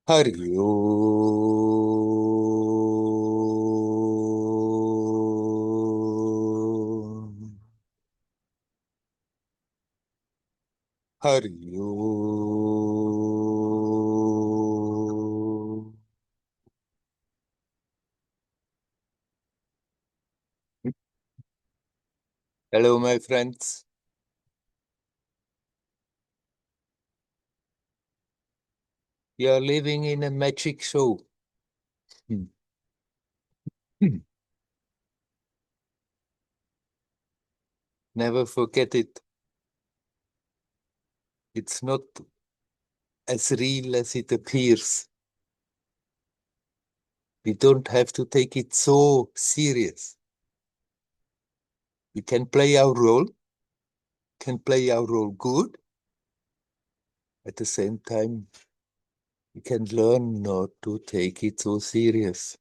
Hari Om. Hari Om. Hello, my friends. You are living in a magic show. Hmm. Hmm. Never forget it. It's not as real as it appears. We don't have to take it so serious. We can play our role good. At the same time, we can learn not to take it so serious.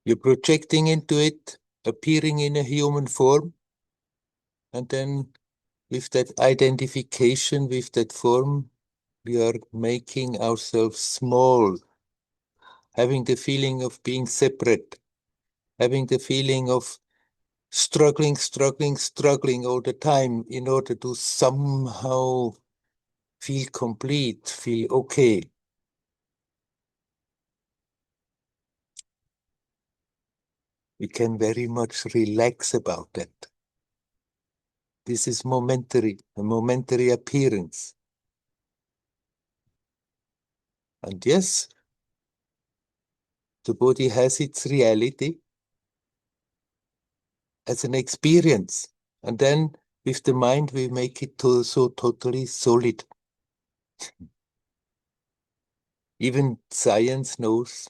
You're projecting into it, appearing in a human form, and then with that identification with that form, we are making ourselves small, having the feeling of being separate, having the feeling of struggling all the time in order to somehow feel complete, feel okay. We can very much relax about that. This is momentary, a momentary appearance. And yes, the body has its reality as an experience. And then with the mind, we make it so totally solid. Even science knows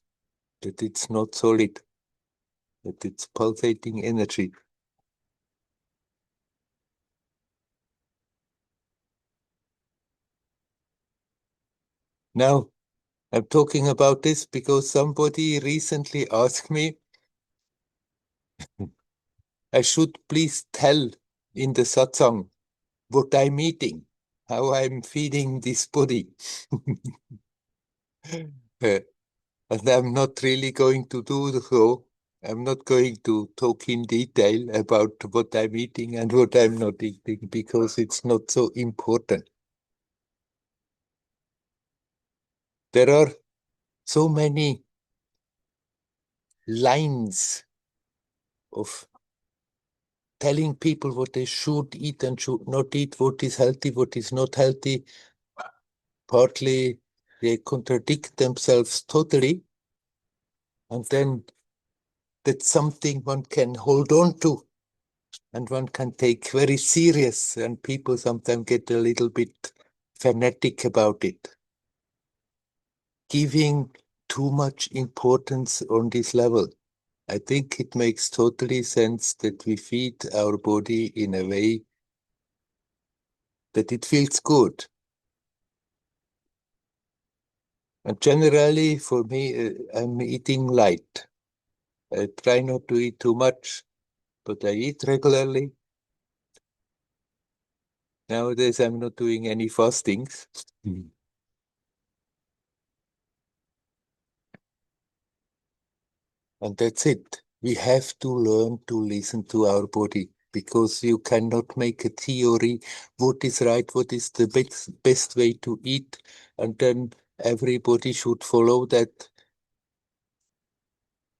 that it's not solid, that it's pulsating energy. Now, I'm talking about this because somebody recently asked me, I should please tell in the satsang what I'm eating, how I'm feeding this body. And I'm not really going to do so. I'm not going to talk in detail about what I'm eating and what I'm not eating because it's not so important. There are so many lines of telling people what they should eat and should not eat, what is healthy, what is not healthy. Partly they contradict themselves totally, and then that's something one can hold on to and one can take very serious, and people sometimes get a little bit fanatic about it, giving too much importance on this level. I think it makes totally sense that we feed our body in a way that it feels good. And generally, for me, I'm eating light. I try not to eat too much, but I eat regularly. Nowadays, I'm not doing any fastings. Mm. And that's it. We have to learn to listen to our body because you cannot make a theory what is right, what is the best way to eat, and then everybody should follow that.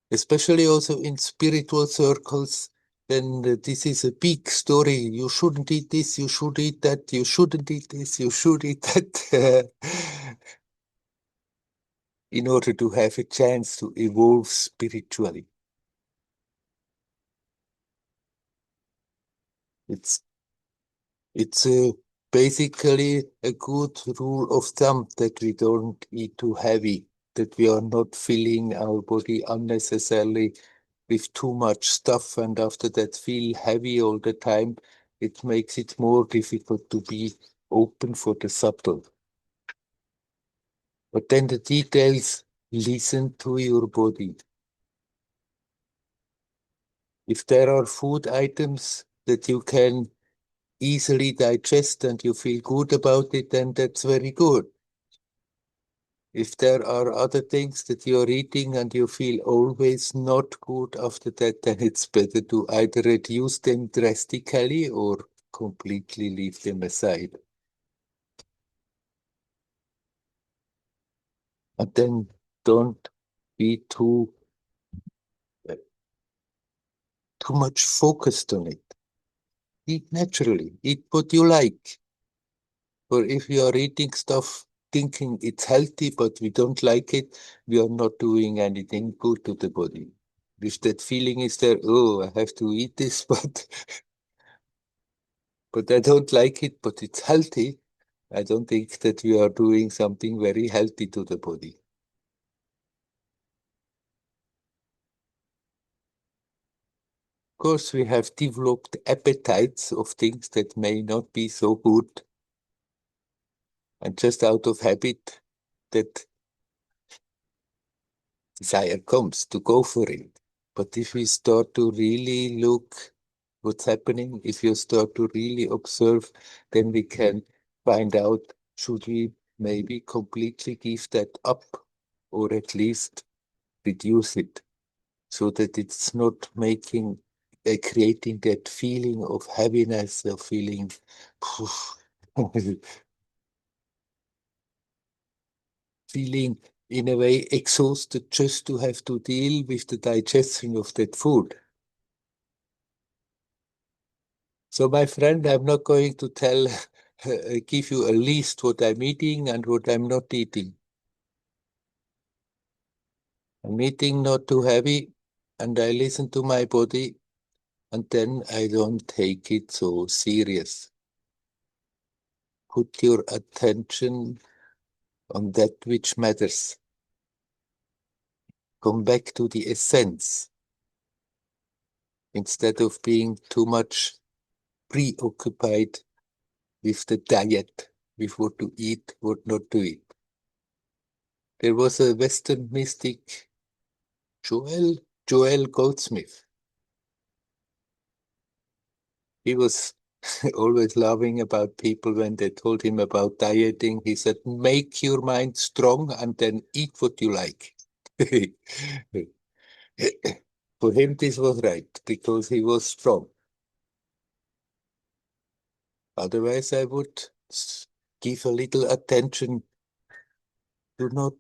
Especially also in spiritual circles, then this is a big story. You shouldn't eat this, you should eat that, you shouldn't eat this, you should eat that, in order to have a chance to evolve spiritually. It's it's basically a good rule of thumb that we don't eat too heavy, that we are not filling our body unnecessarily with too much stuff, and after that feel heavy all the time. It makes it more difficult to be open for the subtle. But then the details, listen to your body. If there are food items that you can easily digest and you feel good about it, then that's very good. If there are other things that you're eating and you feel always not good after that, then it's better to either reduce them drastically or completely leave them aside. And then don't be too much focused on it. Eat naturally. Eat what you like. Or if you are eating stuff thinking it's healthy, but we don't like it, we are not doing anything good to the body. If that feeling is there, oh, I have to eat this, but I don't like it, but it's healthy, I don't think that we are doing something very healthy to the body. Of course, we have developed appetites of things that may not be so good, and just out of habit, that desire comes to go for it. But if we start to really look what's happening, if you start to really observe, then we can find out, should we maybe completely give that up or at least reduce it so that it's not creating that feeling of heaviness, of feeling feeling in a way exhausted just to have to deal with the digestion of that food. So, my friend, I'm not going to give you a list what I'm eating and what I'm not eating. I'm eating not too heavy, and I listen to my body, and then I don't take it so serious. Put your attention on that which matters. Come back to the essence instead of being too much preoccupied with the diet, with what to eat, what not to eat. There was a Western mystic, Joel Goldsmith. He was always laughing about people when they told him about dieting. He said, make your mind strong and then eat what you like. For him, this was right because he was strong. Otherwise, I would give a little attention. Do not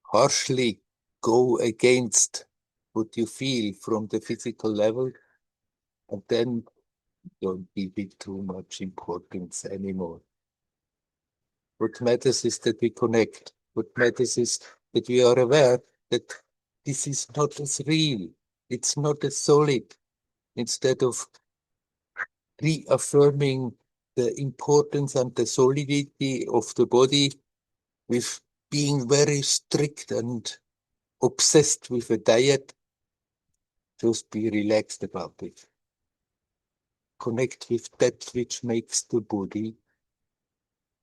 harshly go against what you feel from the physical level, and then don't give it too much importance anymore. What matters is that we connect. What matters is that we are aware that this is not as real. It's not as solid. Instead of reaffirming the importance and the solidity of the body with being very strict and obsessed with a diet, just be relaxed about it. Connect with that which makes the body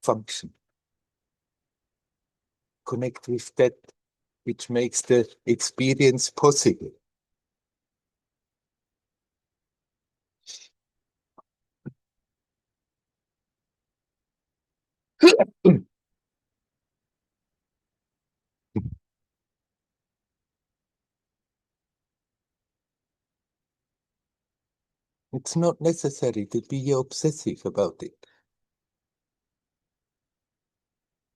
function. Connect with that which makes the experience possible. It's not necessary to be obsessive about it.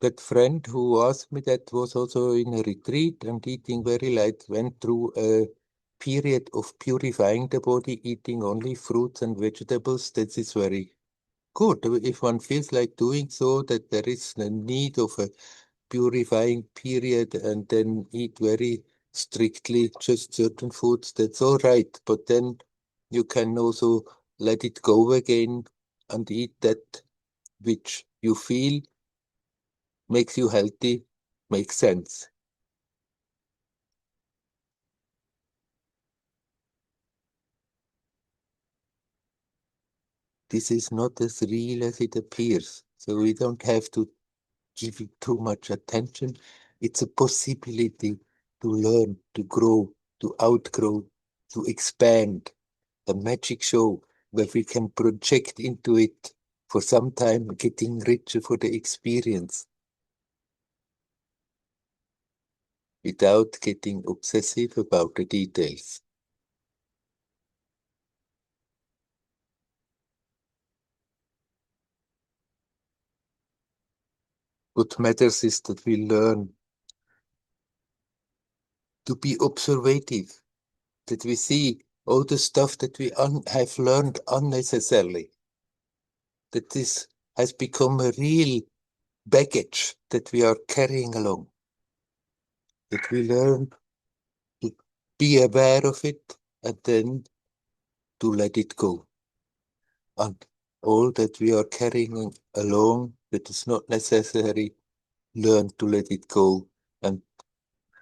That friend who asked me that was also in a retreat and eating very light, went through a period of purifying the body, eating only fruits and vegetables. That is very good. If one feels like doing so, that there is a need of a purifying period and then eat very strictly just certain foods, that's all right. But then you can also let it go again and eat that which you feel makes you healthy, makes sense. This is not as real as it appears. So we don't have to give it too much attention. It's a possibility to learn, to grow, to outgrow, to expand. A magic show. where we can project into it for some time, getting richer for the experience without getting obsessive about the details. What matters is that we learn to be observative, that we see all the stuff that we have learned unnecessarily, that this has become a real baggage that we are carrying along, that we learn to be aware of it and then to let it go. And all that we are carrying along that is not necessary, learn to let it go and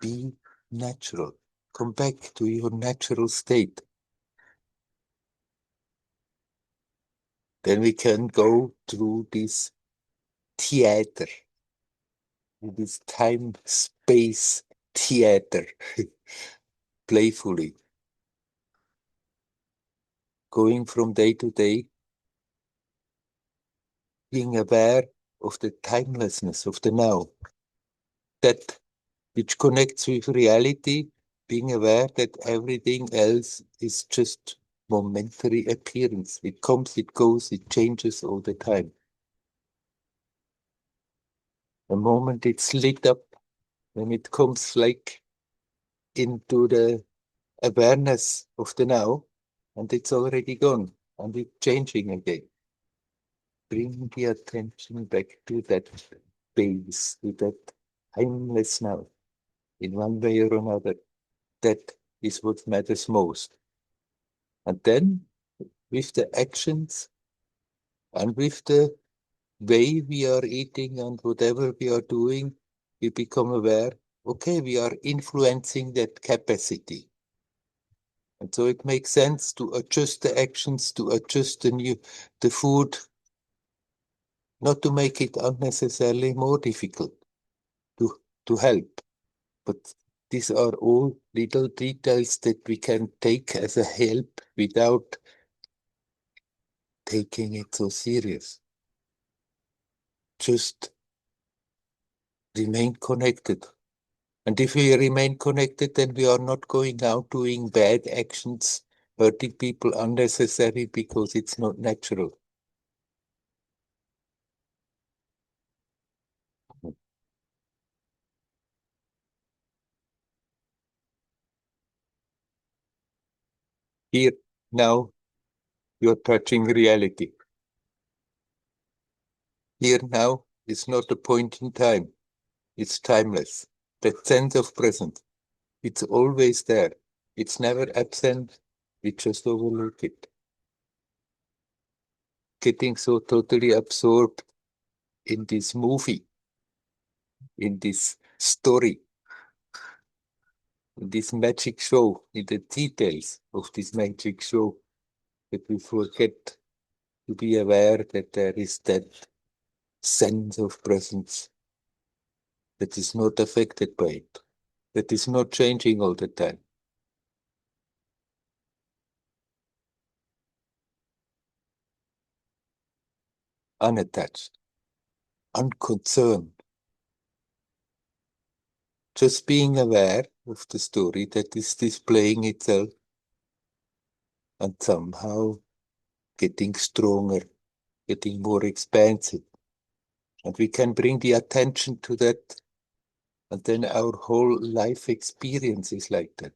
be natural. Come back to your natural state. Then we can go through this theater, this time-space theater, playfully, going from day to day, being aware of the timelessness of the now, that which connects with reality, being aware that everything else is just momentary appearance. It comes, it goes, it changes all the time. The moment it's lit up, when it comes like into the awareness of the now, and it's already gone, and it's changing again. Bring the attention back to that base, to that timeless now, in one way or another. That is what matters most. And then, with the actions and with the way we are eating and whatever we are doing, we become aware, okay, we are influencing that capacity. And so it makes sense to adjust the actions, to adjust the food, not to make it unnecessarily more difficult, to help. But these are all little details that we can take as a help without taking it so serious. Just remain connected. And if we remain connected, then we are not going out doing bad actions, hurting people unnecessary because it's not natural. Here, now, you're touching reality. Here, now, is not a point in time. It's timeless. That sense of presence, it's always there. It's never absent. We just overlook it. Getting so totally absorbed in this movie, in this story, in this magic show, in the details of this magic show, that we forget to be aware that there is that sense of presence that is not affected by it, that is not changing all the time. Unattached, unconcerned, just being aware of the story that is displaying itself and somehow getting stronger, getting more expansive. And we can bring the attention to that, and then our whole life experience is like that.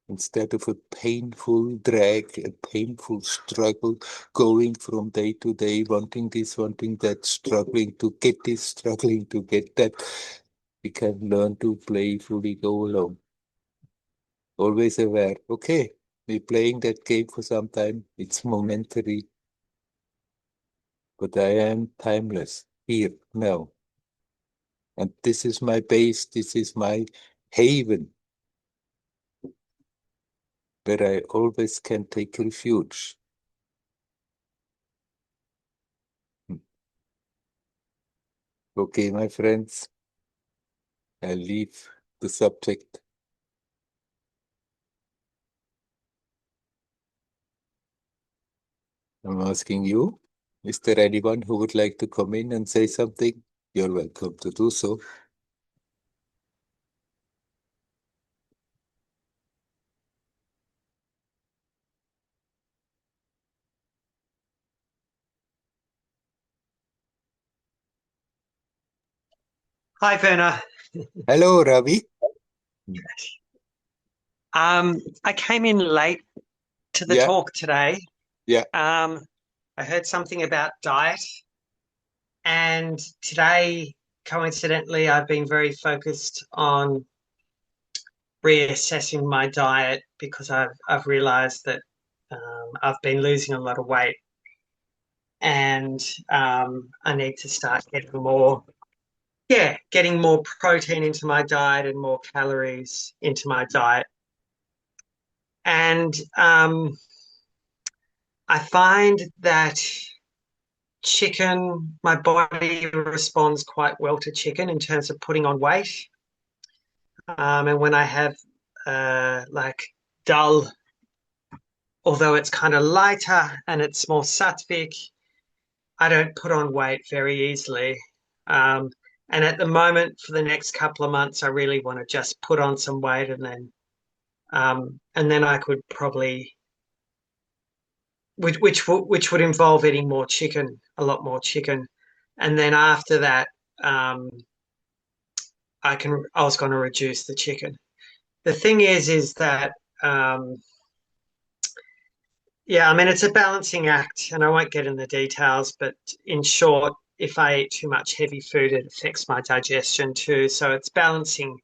Instead of a painful drag, a painful struggle, going from day to day, wanting this, wanting that, struggling to get this, struggling to get that, we can learn to playfully go along. Always aware, okay, we're playing that game for some time, it's momentary, but I am timeless, here, now. And this is my base, this is my haven, where I always can take refuge. Okay, my friends, I leave the subject. I'm asking you, is there anyone who would like to come in and say something? You're welcome to do so. Hi, Werner. Hello, Ravi. I came in late to the Yeah, talk today. yeah. I heard something about diet, and today, coincidentally, I've been very focused on reassessing my diet because I've realized that I've been losing a lot of weight, and I need to start getting more protein into my diet and more calories into my diet. And I find that my body responds quite well to chicken in terms of putting on weight. And when I have like dal, although it's kind of lighter and it's more sattvic, I don't put on weight very easily. Um, and at the moment, for the next couple of months, I really want to just put on some weight, and then I could probably, which would involve eating more chicken, a lot more chicken, and then after that, um, I was going to reduce the chicken. The thing is that um, yeah, I mean it's a balancing act, and I won't get in the details, but in short, if I eat too much heavy food, it affects my digestion too. So it's balancing.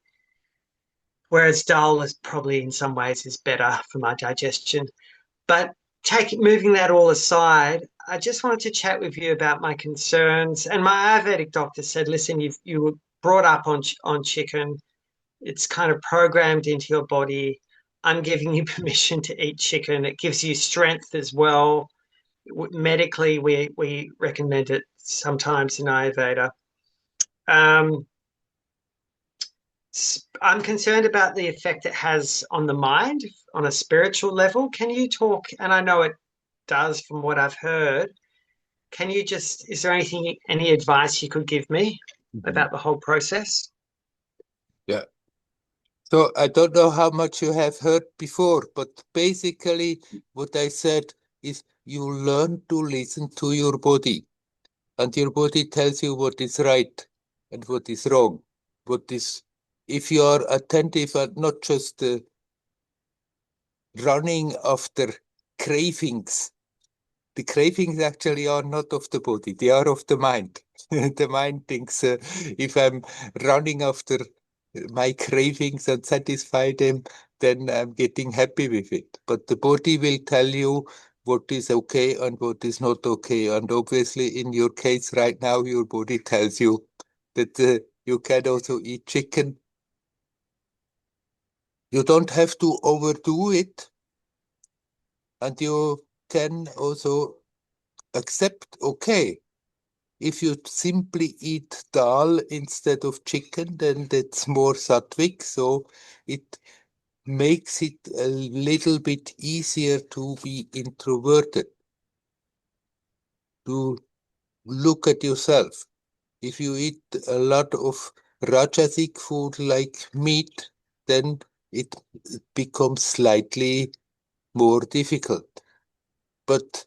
Whereas dal is probably in some ways is better for my digestion. But moving that all aside, I just wanted to chat with you about my concerns. And my Ayurvedic doctor said, "Listen, you were brought up on chicken. It's kind of programmed into your body. I'm giving you permission to eat chicken. It gives you strength as well. Medically, we recommend it sometimes in Ayurveda. Um, I'm concerned about the effect it has on the mind on a spiritual level. Can you talk? And I know it does from what I've heard. Is there any advice you could give me Mhm. about the whole process? Yeah. So I don't know how much you have heard before, but basically what I said is you learn to listen to your body, and your body tells you what is right and what is wrong. What is, if you are attentive and not just running after cravings. The cravings actually are not of the body, they are of the mind. The mind thinks if I'm running after my cravings and satisfy them, then I'm getting happy with it. But the body will tell you what is okay and what is not okay. And obviously, in your case right now, your body tells you that you can also eat chicken. You don't have to overdo it, and you can also accept, okay, if you simply eat dal instead of chicken, then that's more sattvic, so it makes it a little bit easier to be introverted, to look at yourself. If you eat a lot of rajasic food like meat, then it becomes slightly more difficult. But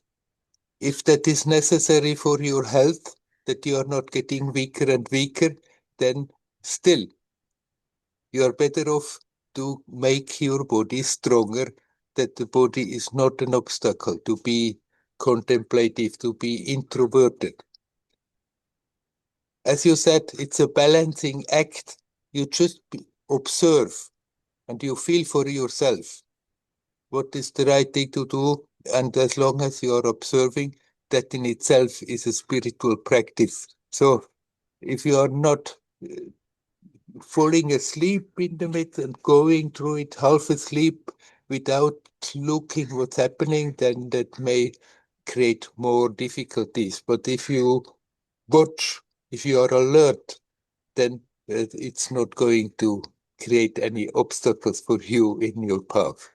if that is necessary for your health, that you are not getting weaker and weaker, then still you are better off to make your body stronger, that the body is not an obstacle, to be contemplative, to be introverted. As you said, it's a balancing act. You just observe and you feel for yourself what is the right thing to do. And as long as you are observing, that in itself is a spiritual practice. So if you are not falling asleep in the middle and going through it half asleep without looking what's happening, then that may create more difficulties. But if you watch, if you are alert, then it's not going to create any obstacles for you in your path.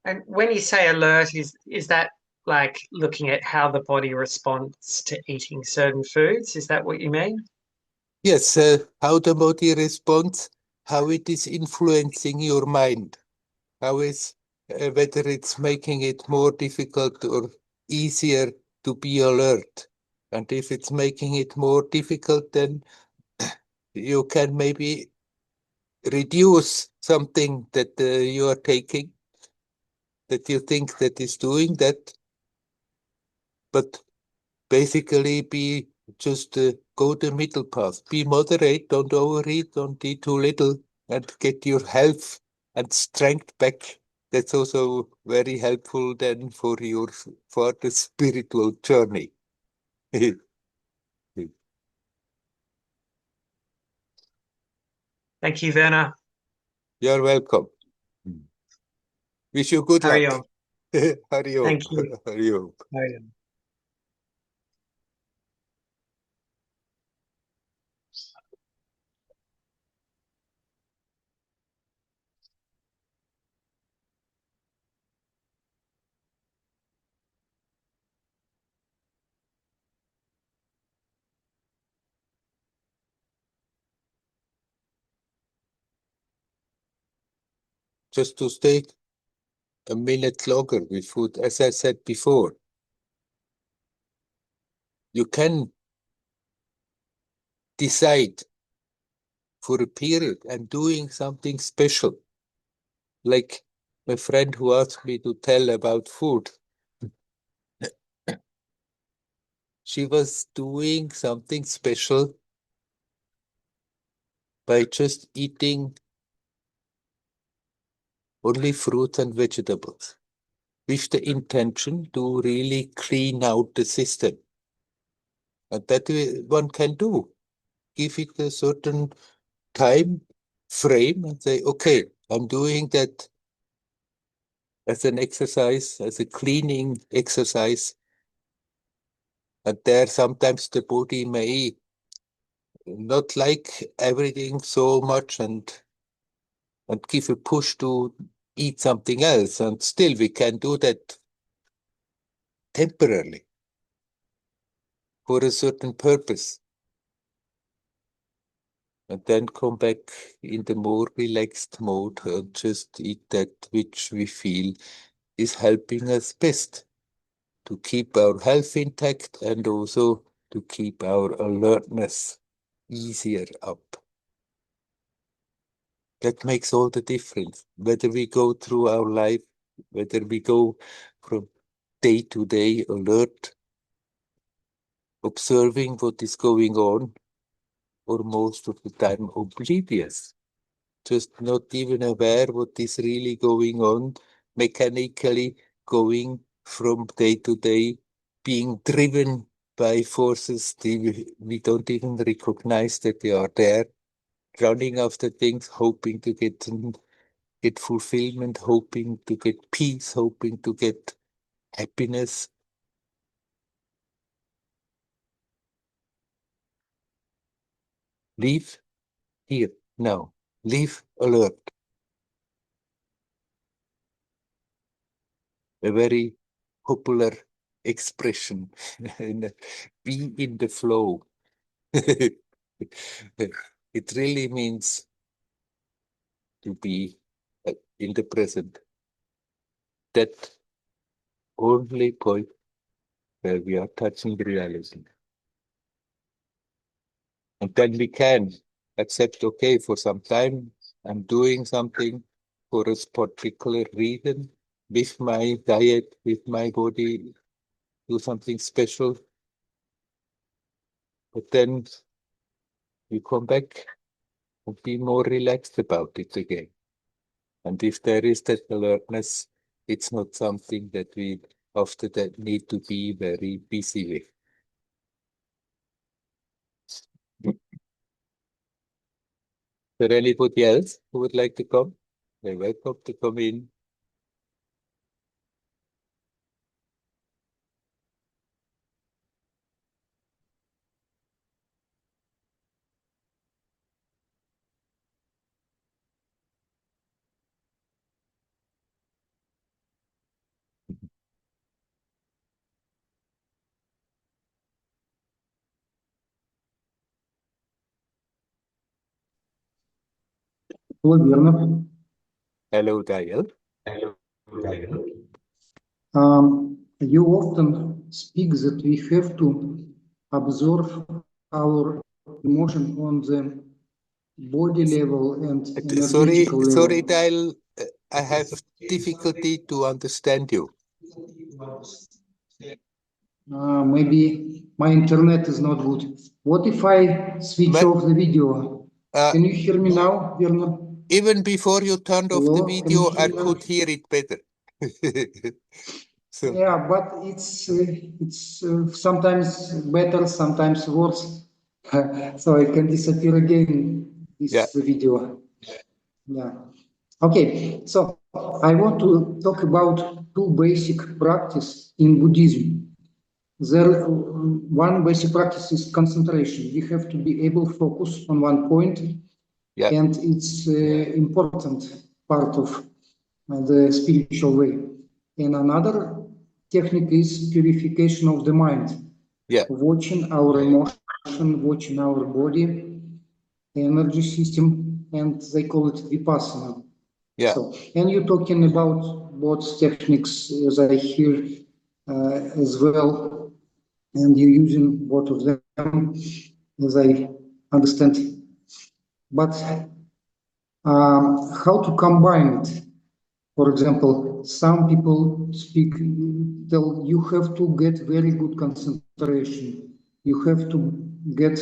And when you say alert, is that like looking at how the body responds to eating certain foods? Is that what you mean? Yes, how the body responds, how it is influencing your mind, how is whether it's making it more difficult or easier to be alert. And if it's making it more difficult, then you can maybe reduce something that you are taking that you think that is doing that, but basically be just go the middle path. Be moderate, don't overeat, don't eat too little, and get your health and strength back. That's also very helpful then for your further spiritual journey. Thank you, Werner. You're welcome. Wish you good Carry luck. on. Hurry up. Thank you. Hurry up. Carry on. Just to stay a minute longer with food, as I said before, you can decide for a period I'm doing something special. Like my friend who asked me to tell about food, she was doing something special by just eating only fruit and vegetables with the intention to really clean out the system. And that one can do. Give it a certain time frame and say, okay, I'm doing that as an exercise, as a cleaning exercise. And there sometimes the body may not like everything so much and give a push to eat something else. And still we can do that temporarily for a certain purpose. And then come back in the more relaxed mode and just eat that which we feel is helping us best to keep our health intact and also to keep our alertness easier up. That makes all the difference. Whether we go through our life, whether we go from day to day alert, observing what is going on, or most of the time oblivious, just not even aware what is really going on, mechanically going from day to day, being driven by forces we don't even recognize that they are there, running after things, hoping to get fulfillment, hoping to get peace, hoping to get happiness. Live here now. Live alert. A very popular expression. Be in the flow. It really means to be in the present. That only point where we are touching the reality. And then we can accept, okay, for some time I'm doing something for a particular reason with my diet, with my body, do something special. But then you come back and be more relaxed about it again. And if there is that alertness, it's not something that we after that need to be very busy with. Is there anybody else who would like to come? They're welcome to come in. Hello, Werner. Hello, Daniel. You often speak that we have to observe our emotion on the body level and Sorry, energetical sorry, level. Daniel. I have difficulty to understand you. Maybe my internet is not good. What if I switch But, off the video? Can you hear me now, Werner? even before you turned off the Hello, can you video, hear I me now? could hear it better. So, Yeah, but it's sometimes better, sometimes worse. So I can disappear again yeah, this video. Yeah. Okay. So I want to talk about two basic practice in Buddhism. There, one basic practice is concentration. We have to be able to focus on one point, yeah, and it's important part of the spiritual way. And another technique is purification of the mind, yeah, watching our emotion, watching our body, energy system, and they call it vipassana. yeah, So, and you're talking about both techniques, as I hear as well, and you're using both of them, as I understand. But how to combine it? For example, some people speak, tell you have to get very good concentration. You have to get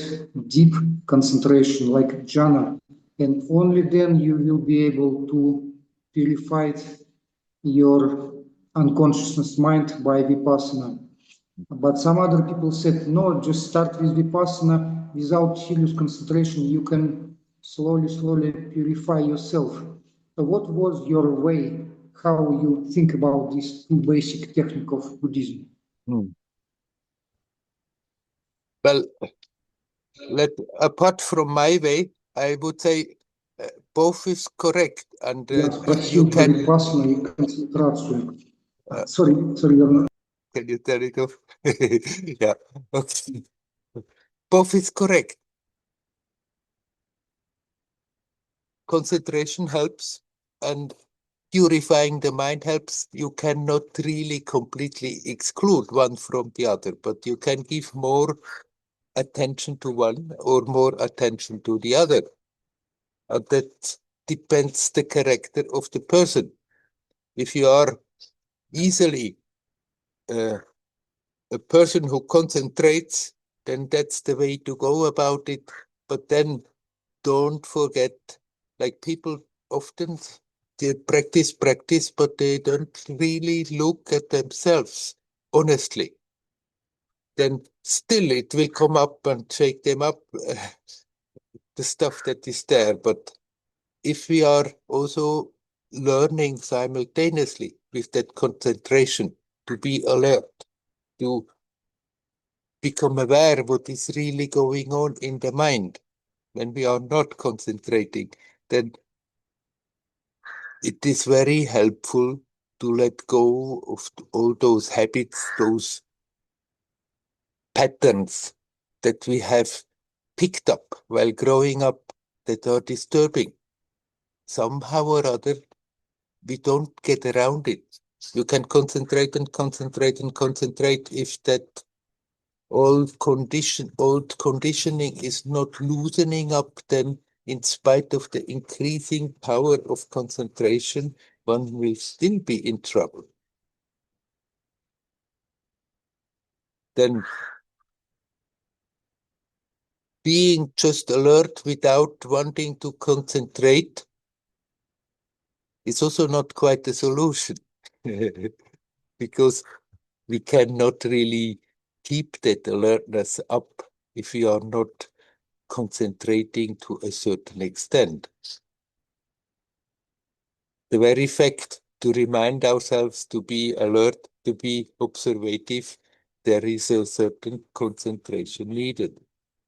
deep concentration, like jhana, and only then you will be able to purify your unconsciousness mind by vipassana. But some other people said, no, just start with Vipassana without serious concentration. You can slowly, slowly purify yourself. So what was your way, how you think about this two basic technique of Buddhism? Hmm. Well, apart from my way, I would say both is correct, and Я you спросил про can. Випассану и концентрацию. Uh, Sorry, Werner. can you turn it off? Yeah, okay. Both is correct. Concentration helps, and purifying the mind helps. You cannot really completely exclude one from the other, but you can give more attention to one or more attention to the other. That depends the character of the person. If you are easily uh, a person who concentrates, then that's the way to go about it. But then don't forget, like people often they practice, but they don't really look at themselves honestly. Then still it will come up and shake them up, the stuff that is there. But if we are also learning simultaneously with that concentration to be alert, to become aware what is really going on in the mind when we are not concentrating, then it is very helpful to let go of all those habits, those patterns that we have picked up while growing up that are disturbing. Somehow or other, we don't get around it. You can concentrate and concentrate and concentrate if that old conditioning is not loosening up, then in spite of the increasing power of concentration, one will still be in trouble. Then being just alert without wanting to concentrate is also not quite a solution because we cannot really keep that alertness up if we are not concentrating to a certain extent. The very fact to remind ourselves to be alert, to be observative, there is a certain concentration needed.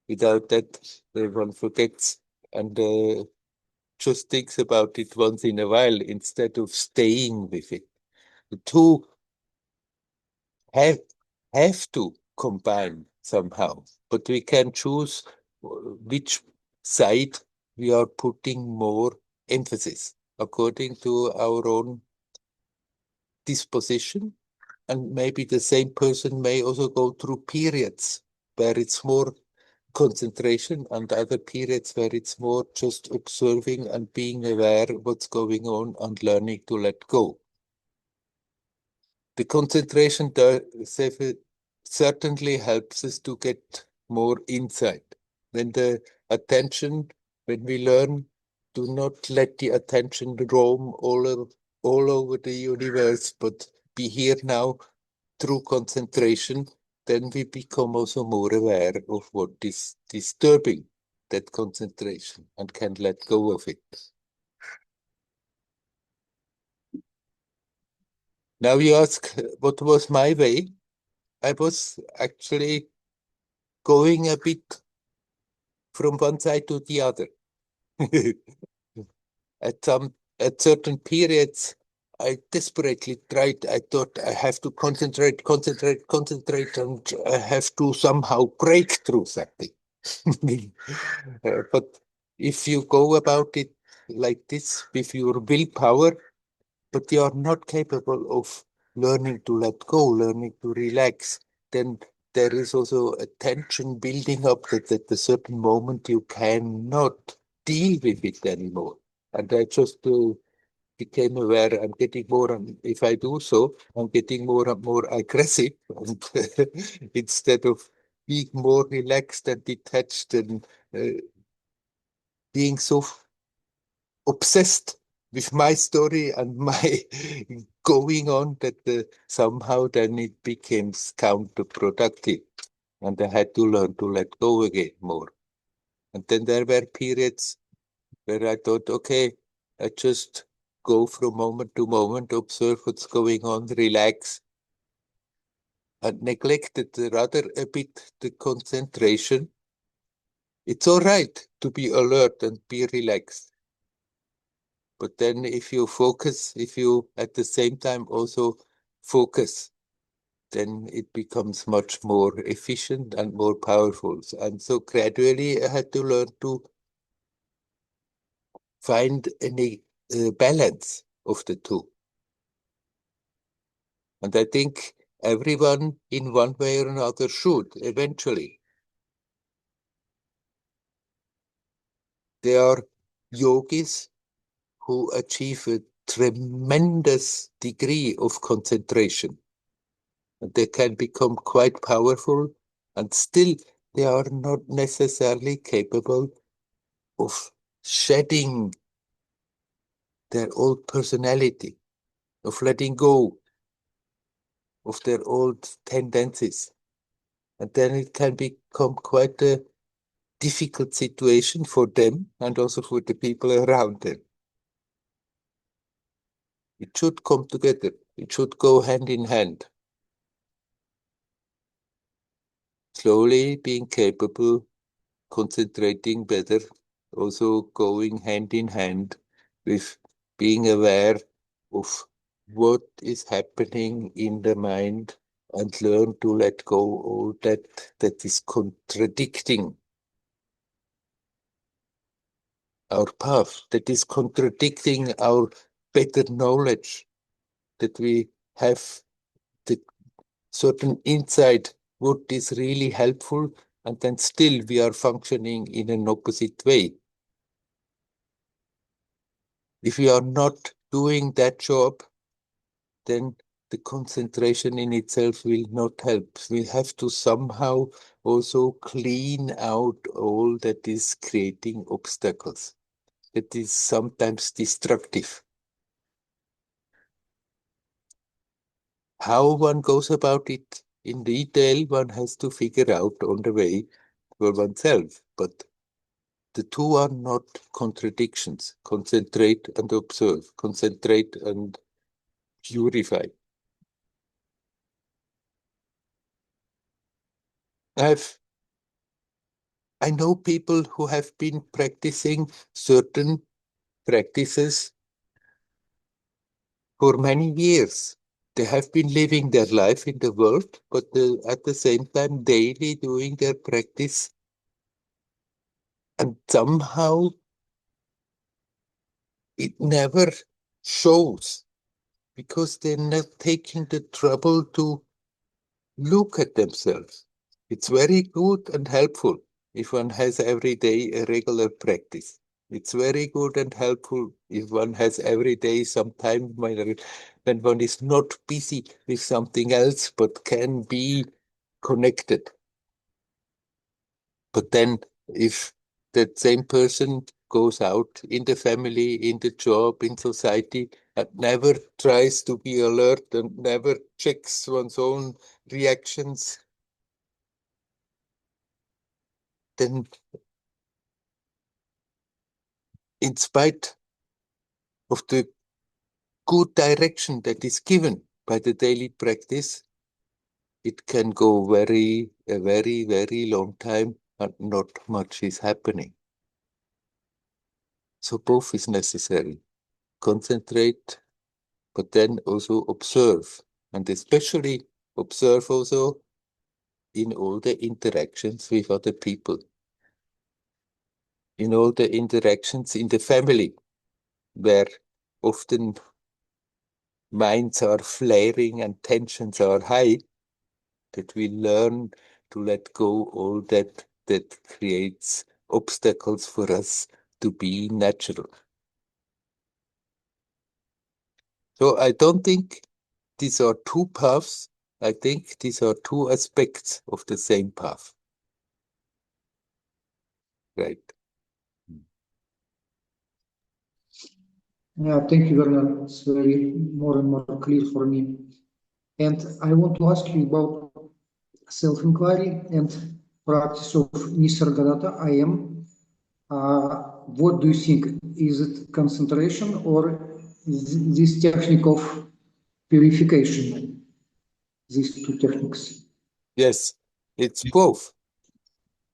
Without that, one forgets and just thinks about it once in a while instead of staying with it. The two have, have to combine somehow, but we can choose which side we are putting more emphasis according to our own disposition. And maybe the same person may also go through periods where it's more concentration and other periods where it's more just observing and being aware what's going on and learning to let go. The concentration certainly helps us to get more insight. When the attention, when we learn, do not let the attention roam all over the universe, but be here now through concentration, then we become also more aware of what is disturbing that concentration and can let go of it. Now you ask, what was my way? I was actually going a bit from one side to the other. At certain periods, I desperately tried. I thought I have to concentrate, and I have to somehow break through something. But if you go about it like this with your willpower, but you are not capable of learning to let go, learning to relax, then there is also a tension building up that at a certain moment you cannot deal with it anymore. And I just became aware I'm getting more, and if I do so, I'm getting more and more aggressive. And instead of being more relaxed and detached and being so obsessed with my story and my going on that somehow then it became counterproductive. And I had to learn to let go again more. And then there were periods where I thought, okay, I just go from moment to moment, observe what's going on, relax, and neglected rather a bit the concentration. It's all right to be alert and be relaxed. But then if you focus, if you at the same time also focus, then it becomes much more efficient and more powerful. And so gradually I had to learn to find a balance of the two. And I think everyone in one way or another should eventually. There are yogis who achieve a tremendous degree of concentration. And they can become quite powerful, and still they are not necessarily capable of shedding their old personality, of letting go of their old tendencies. And then it can become quite a difficult situation for them and also for the people around them. It should come together. It should go hand in hand. Slowly being capable, concentrating better, also going hand in hand with being aware of what is happening in the mind and learn to let go all that is contradicting our path, that is contradicting our better knowledge, that we have the certain insight what is really helpful, and then still we are functioning in an opposite way. If we are not doing that job, then the concentration in itself will not help. We have to somehow also clean out all that is creating obstacles, that is sometimes destructive. How one goes about it in detail, one has to figure out on the way for oneself. But the two are not contradictions. Concentrate and observe. Concentrate and purify. I know people who have been practicing certain practices for many years. They have been living their life in the world, but at the same time daily doing their practice. And somehow it never shows because they're not taking the trouble to look at themselves. It's very good and helpful if one has every day a regular practice. It's very good and helpful if one has every day some time when one is not busy with something else but can be connected. But then if that same person goes out in the family, in the job, in society, and never tries to be alert and never checks one's own reactions, then in spite of the good direction that is given by the daily practice, it can go a very, very long time and not much is happening. So both is necessary. Concentrate, but then also observe, and especially observe also in all the interactions with other people, in all the interactions in the family, where often minds are flaring and tensions are high, that we learn to let go all that creates obstacles for us to be natural. So I don't think these are two paths. I think these are two aspects of the same path. Right. Yeah, thank you, Werner. It's very more and more clear for me. And I want to ask you about self-inquiry and practice of Nisargadatta I am. What do you think? Is it concentration or this technique of purification? These two techniques. Yes, it's both.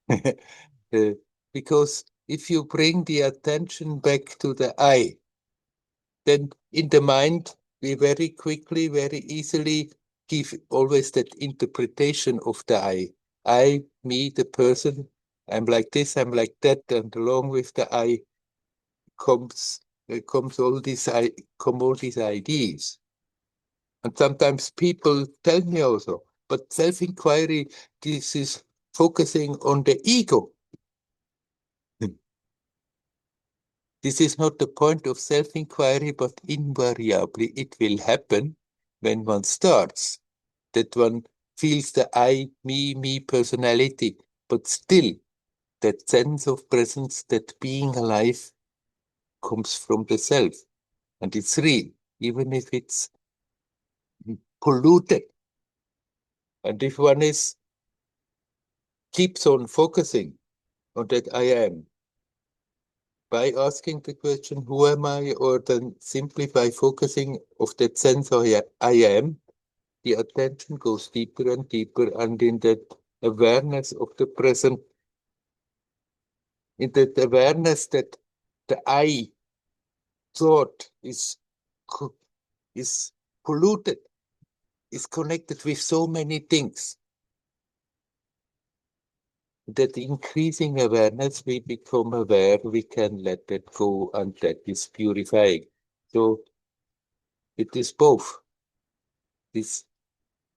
Uh, because if you bring the attention back to the I, then in the mind, we very quickly, very easily give always that interpretation of the I, me, the person, I'm like this, I'm like that, and along with the I comes comes all these ideas. And sometimes people tell me also, but self-inquiry, this is focusing on the ego. This is not the point of self-inquiry, but invariably it will happen when one starts, that one feels the I, me personality, but still that sense of presence, that being alive comes from the self. And it's real, even if it's polluted. And if one keeps on focusing on that I am, by asking the question, who am I? Or then simply by focusing of that sense of I am, the attention goes deeper and deeper, and in that awareness of the present, in that awareness that the I thought is polluted, is connected with so many things. That increasing awareness, we become aware, we can let that go, and that is purifying. So it is both. This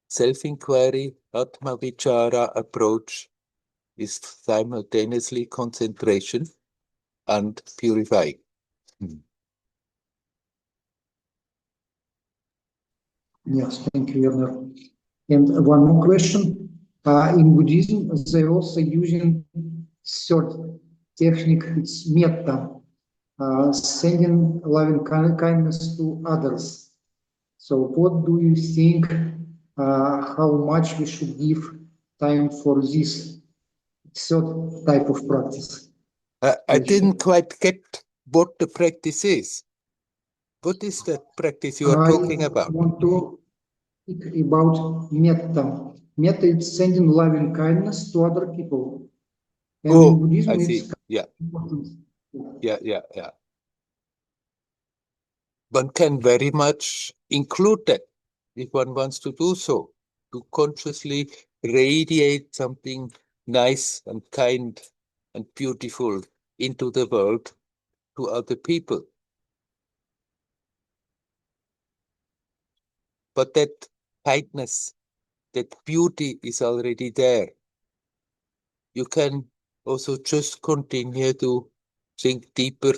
self-inquiry, Atma Vichara approach is simultaneously concentration and purifying. Yes, thank you, Werner. And one more question. In Buddhism, they also using third technique, it's metta, sending loving kindness to others. So what do you think, how much we should give time for this third type of practice? I didn't quite get what the practice is. What is that practice you are I talking about? want to speak about metta. Metta is sending loving kindness to other people. And in Oh, I Buddhism, see. it's Yeah, important. yeah. One can very much include that if one wants to do so, to consciously radiate something nice and kind and beautiful into the world to other people. but that kindness, that beauty is already there. You can also just continue to think deeper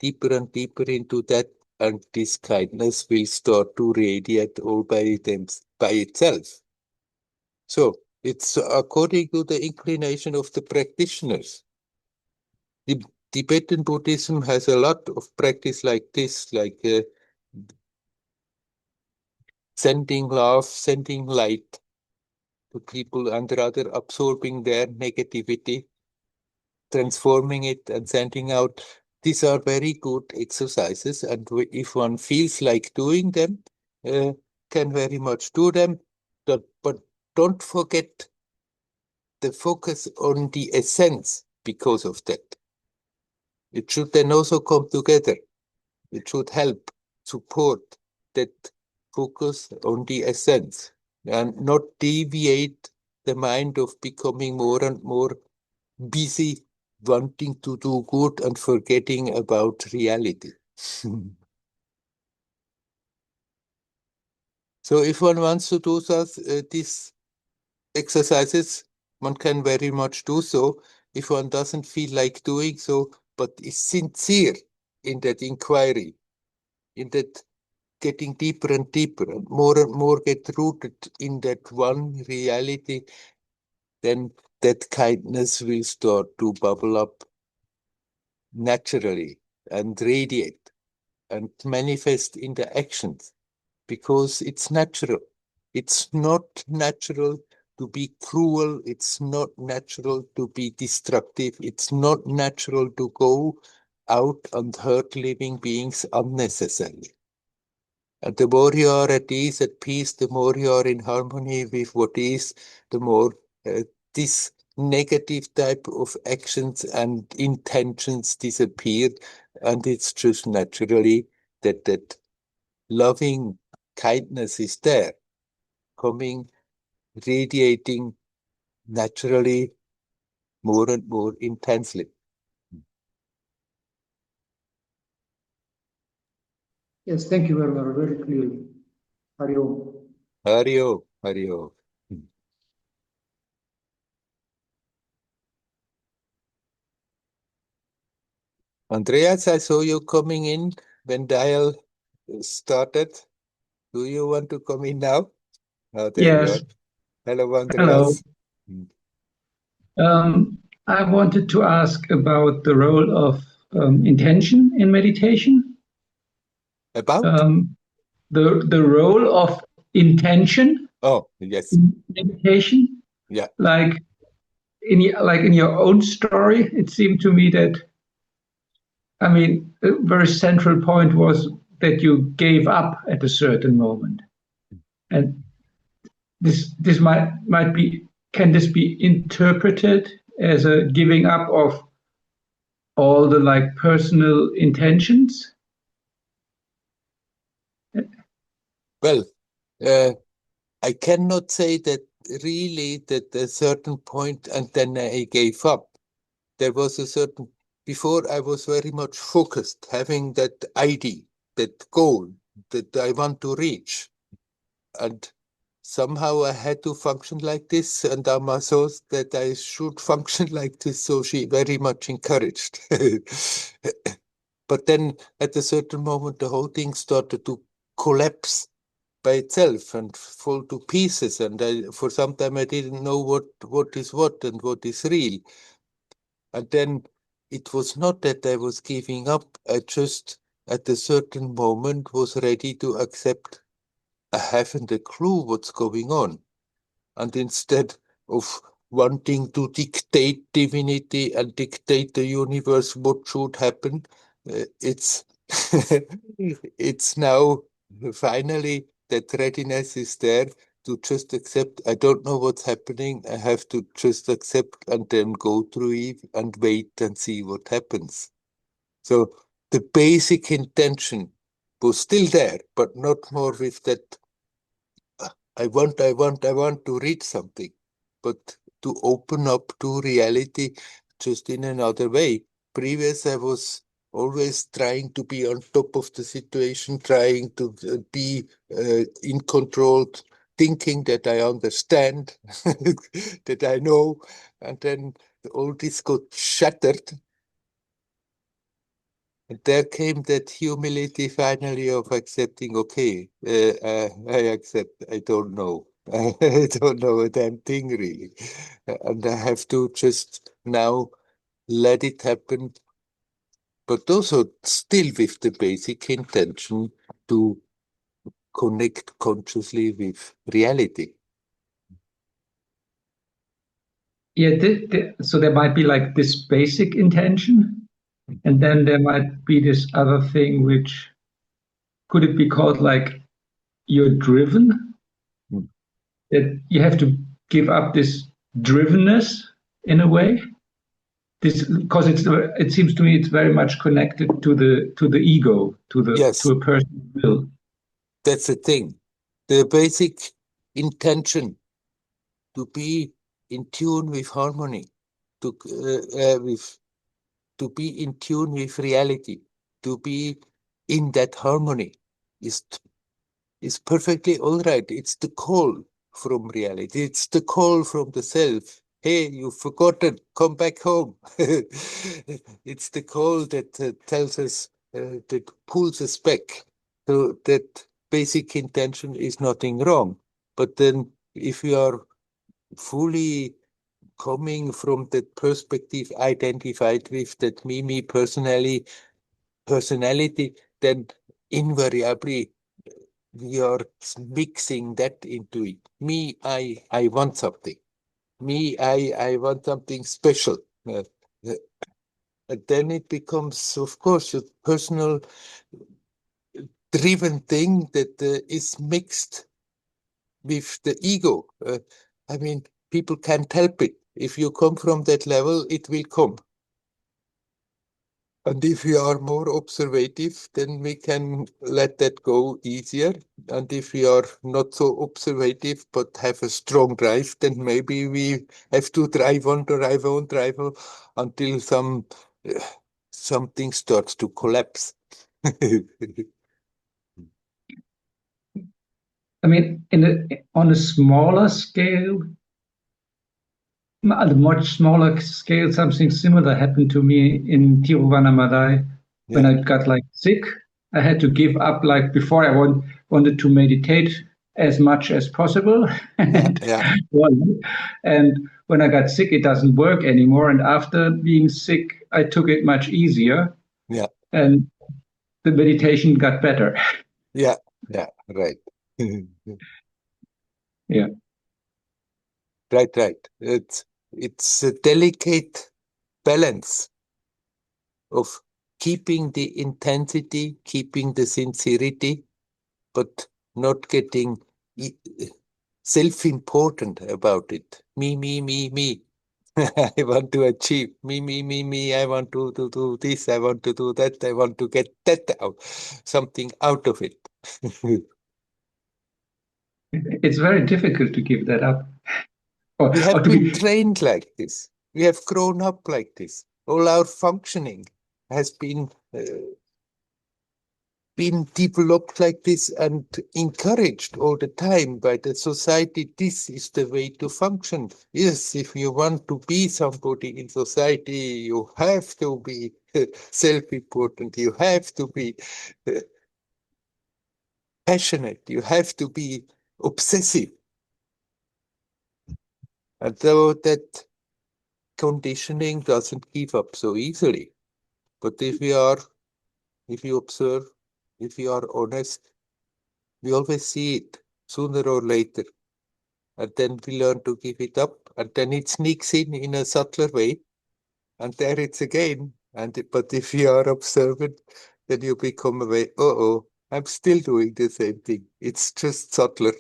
and deeper into that, and this kindness will start to radiate all by itself. So it's according to the inclination of the practitioners. The Tibetan Buddhism has a lot of practice like this, like sending love, sending light to people, and rather absorbing their negativity, transforming it and sending out. These are very good exercises, and if one feels like doing them, can very much do them. But don't forget the focus on the essence because of that. It should then also come together. It should help, support that focus on the essence and not deviate the mind of becoming more and more busy wanting to do good and forgetting about reality. So if one wants to do these exercises, one can very much do so. If one doesn't feel like doing so, but is sincere in that inquiry, in that getting deeper and deeper and more get rooted in that one reality, then that kindness will start to bubble up naturally and radiate and manifest in the actions, because it's natural. It's not natural to be cruel. It's not natural to be destructive. It's not natural to go out and hurt living beings unnecessarily. And the more you are at ease, at peace, the more you are in harmony with what is, the more this negative type of actions and intentions disappear. And it's just naturally that loving kindness is there, coming, radiating naturally more and more intensely. Yes, thank you, Werner, very clearly. Hari Om. Hari Om, Hari Om. Andreas, I saw you coming in when Dial started. Do you want to come in now? Oh, there you are. Yes. Hello, Hello. Andreas. I wanted to ask about the role of intention in meditation. About? The role of intention Oh, yes. in meditation. Yeah. Like in your own story, it seemed to me that, I mean, a very central point was that you gave up at a certain moment, and this might be, can this be interpreted as a giving up of all the like personal intentions? Well, I cannot say that really that a certain point and then I gave up. There was a certain, before I was very much focused, having that idea, that goal that I want to reach. And somehow I had to function like this, and Amma saw that I should function like this, so she very much encouraged. But then at a certain moment, the whole thing started to collapse by itself and fall to pieces. And for some time, I didn't know what is what and what is real. And then it was not that I was giving up. I just, at a certain moment, was ready to accept I haven't a clue what's going on. And instead of wanting to dictate divinity and dictate the universe what should happen, it's it's now finally that readiness is there to just accept. I don't know what's happening. I have to just accept and then go through it and wait and see what happens. So the basic intention was still there, but not more with that I want to read something, but to open up to reality just in another way. Previous, I was always trying to be on top of the situation, trying to be in control, thinking that I understand, that I know, and then all this got shattered. And there came that humility finally of accepting, okay, I accept, I don't know. I don't know a damn thing really. And I have to just now let it happen, but also still with the basic intention to connect consciously with reality. Yeah, so there might be like this basic intention, and then there might be this other thing, which could it be called like you're driven? Hmm. That you have to give up this drivenness in a way. This because it seems to me it's very much connected to the ego, Yes, to a person's will. that's the thing. The basic intention to be in tune with harmony, to to be in tune with reality, to be in that harmony is perfectly all right. It's the call from reality. It's the call from the self. Hey, you've forgotten, come back home. It's the call that tells us, that pulls us back. So that basic intention is nothing wrong. But then if you are fully coming from that perspective identified with that me personality, then invariably we are mixing that into it. Me, I want something. Me, I want something special. Uh, and then it becomes, of course, a personal driven thing that is mixed with the ego. I mean, people can't help it. If you come from that level, it will come. And if we are more observative, then we can let that go easier. And if we are not so observative, but have a strong drive, then maybe we have to drive on until something starts to collapse. I mean, on a smaller scale, at a much smaller scale, something similar happened to me in Tiruvannamalai when Yeah, I got like sick. I had to give up. Like before, I wanted to meditate as much as possible, yeah, and yeah, well, and when I got sick, it doesn't work anymore. And after being sick, I took it much easier, yeah, and the meditation got better. yeah, yeah, right. Yeah. Right, right. It's a delicate balance of keeping the intensity, keeping the sincerity, but not getting self-important about it. Me. I want to achieve. Me. I want to do this. I want to do that. I want to get that out, something out of it. It's very difficult to give that up, We or have to been be. trained like this. We have grown up like this. All our functioning has been developed like this and encouraged all the time by the society. This is the way to function. Yes, if you want to be somebody in society, you have to be self-important. You have to be uh, passionate. You have to be obsessive. And though that conditioning doesn't give up so easily. But if you observe, if you are honest, we always see it sooner or later. And then we learn to give it up. And then it sneaks in a subtler way. And there it's again. But if you are observant, then you become aware, oh, I'm still doing the same thing. It's just subtler.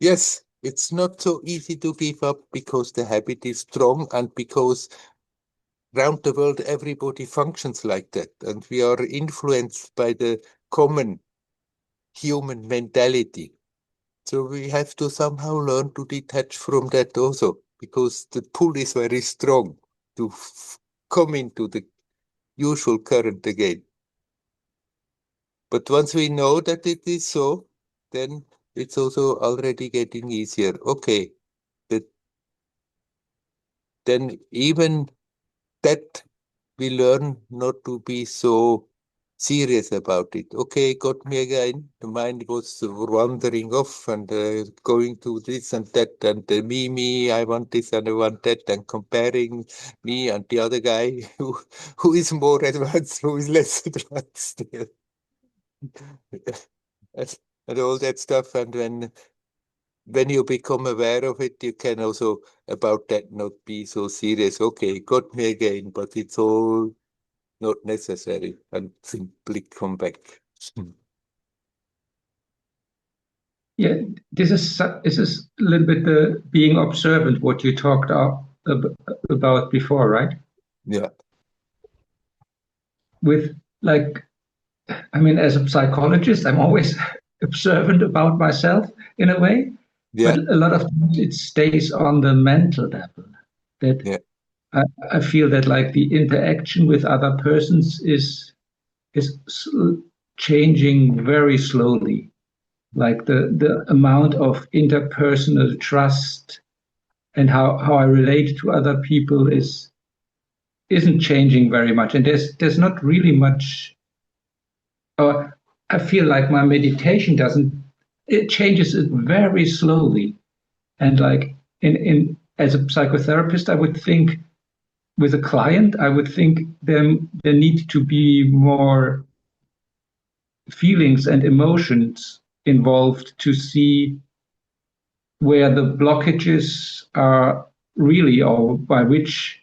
Yes, it's not so easy to give up because the habit is strong and because round the world, everybody functions like that. And we are influenced by the common human mentality. So we have to somehow learn to detach from that also, because the pull is very strong to come into the usual current again. But once we know that it is so, then it's also already getting easier. Okay, then even that we learn not to be so serious about it. Okay, got me again. The mind was wandering off and going to this and that and me, I want this and I want that, and comparing me and the other guy who is more advanced, who is less advanced. And all that stuff. And when you become aware of it, you can also about that not be so serious. Okay, got me again, but it's all not necessary, and simply come back. Yeah, this is a little bit the being observant, what you talked about before, right? Yeah, With like, I mean, as a psychologist, I'm always observant about myself in a way, yeah, but a lot of times it stays on the mental level. That yeah. I feel that like the interaction with other persons is changing very slowly. Like the amount of interpersonal trust and how I relate to other people isn't changing very much. And there's not really much. I feel like my meditation doesn't. It changes it very slowly. And like in as a psychotherapist, I would think with a client, I would think there need to be more feelings and emotions involved to see where the blockages are really, or by which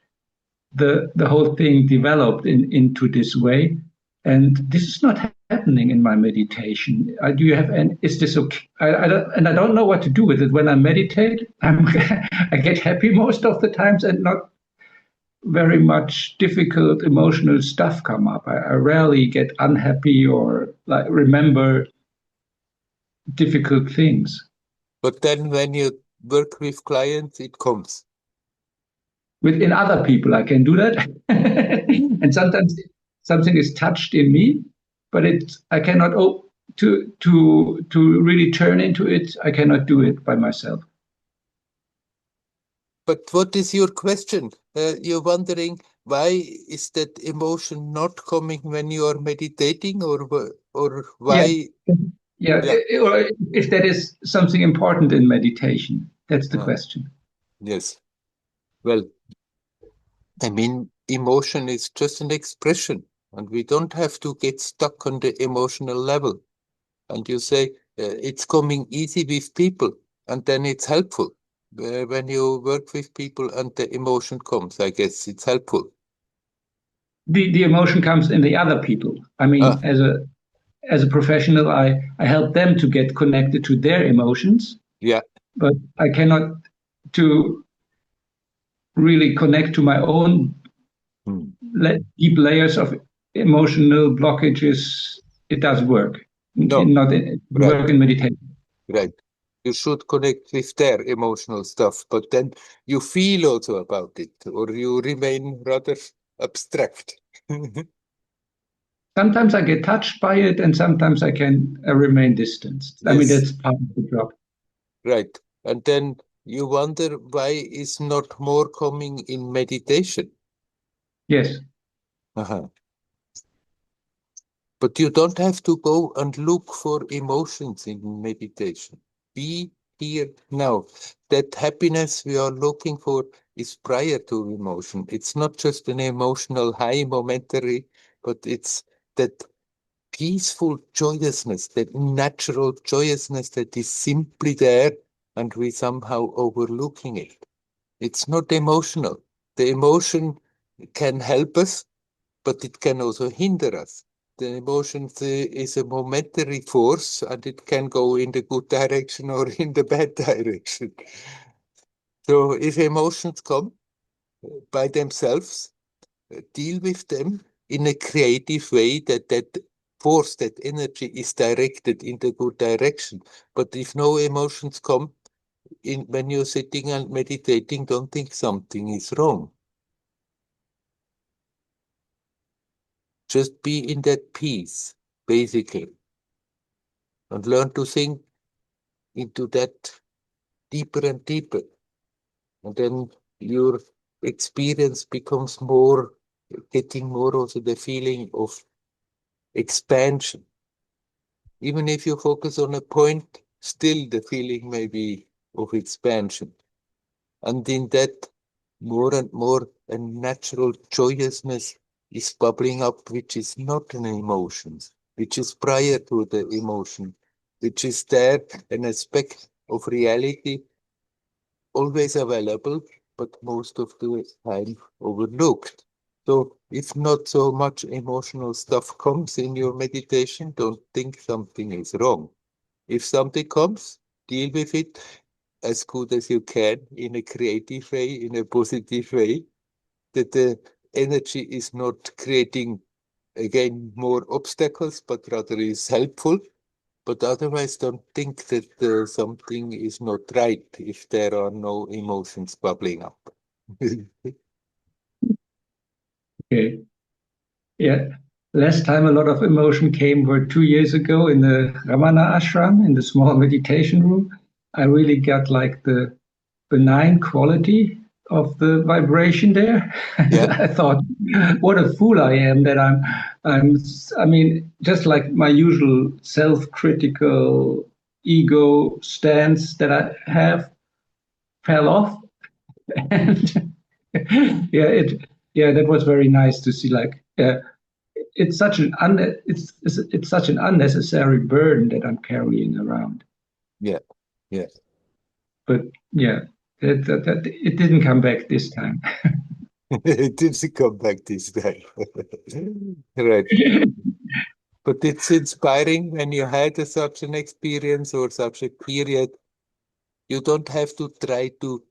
the whole thing developed into this way. And this is not happening in my meditation. Do you have any? Is this okay? I don't know what to do with it. When I meditate, I get happy most of the times, and not very much difficult emotional stuff come up. I rarely get unhappy or like remember difficult things. But then when you work with clients, it comes. Within other people, I can do that, and sometimes something is touched in me, but I cannot to really turn into it. I cannot do it by myself. But what is your question? You're wondering why is that emotion not coming when you are meditating, or Yeah, why? yeah. Yeah. Or if that is something important in meditation, that's the Ah, question. yes. Well, I mean, emotion is just an expression, and we don't have to get stuck on the emotional level. And you say it's coming easy with people, and then it's helpful. When you work with people and the emotion comes, I guess it's helpful. The emotion comes in the other people. I mean, Ah, as a professional, I help them to get connected to their emotions, yeah. but I cannot to really connect to my own Hmm. deep layers of emotional blockages. It does work, No, not in, right, work in meditation. right. You should connect with their emotional stuff, but then you feel also about it, or you remain rather abstract. Sometimes I get touched by it, and sometimes I can remain distanced. I mean, Yes, that's part of the job. right. And then you wonder why is not more coming in meditation. Yes. Uh-huh. But you don't have to go and look for emotions in meditation. Be here now. That happiness we are looking for is prior to emotion. It's not just an emotional high momentary, but it's that peaceful joyousness, that natural joyousness that is simply there and we somehow overlooking it. It's not emotional. The emotion can help us, but it can also hinder us. The emotion is a momentary force, and it can go in the good direction or in the bad direction. So if emotions come by themselves, deal with them in a creative way that force, that energy is directed in the good direction. But if no emotions come when you're sitting and meditating, don't think something is wrong. Just be in that peace, basically, and learn to sink into that deeper and deeper. And then your experience becomes more, getting more also the feeling of expansion. Even if you focus on a point, still the feeling may be of expansion. And in that, more and more, a natural joyousness is bubbling up, which is not an emotion, which is prior to the emotion, which is there, an aspect of reality always available, but most of the time overlooked. So if not so much emotional stuff comes in your meditation, don't think something is wrong. If something comes, deal with it as good as you can in a creative way, in a positive way, that the energy is not creating, again, more obstacles, but rather is helpful. But otherwise, don't think that something is not right if there are no emotions bubbling up. Okay. Yeah. Last time a lot of emotion came were 2 years ago in the Ramana ashram, in the small meditation room. I really got like the benign quality of the vibration there. Yeah. I thought, what a fool I am that I mean, just like my usual self-critical ego stance that I have fell off. And yeah, that was very nice to see. Like, it's such an it's such an unnecessary burden that I'm carrying around. Yeah. Yeah. But yeah, it didn't come back this time. It didn't come back this time. Right. But it's inspiring when you had such an experience or such a period. You don't have to try to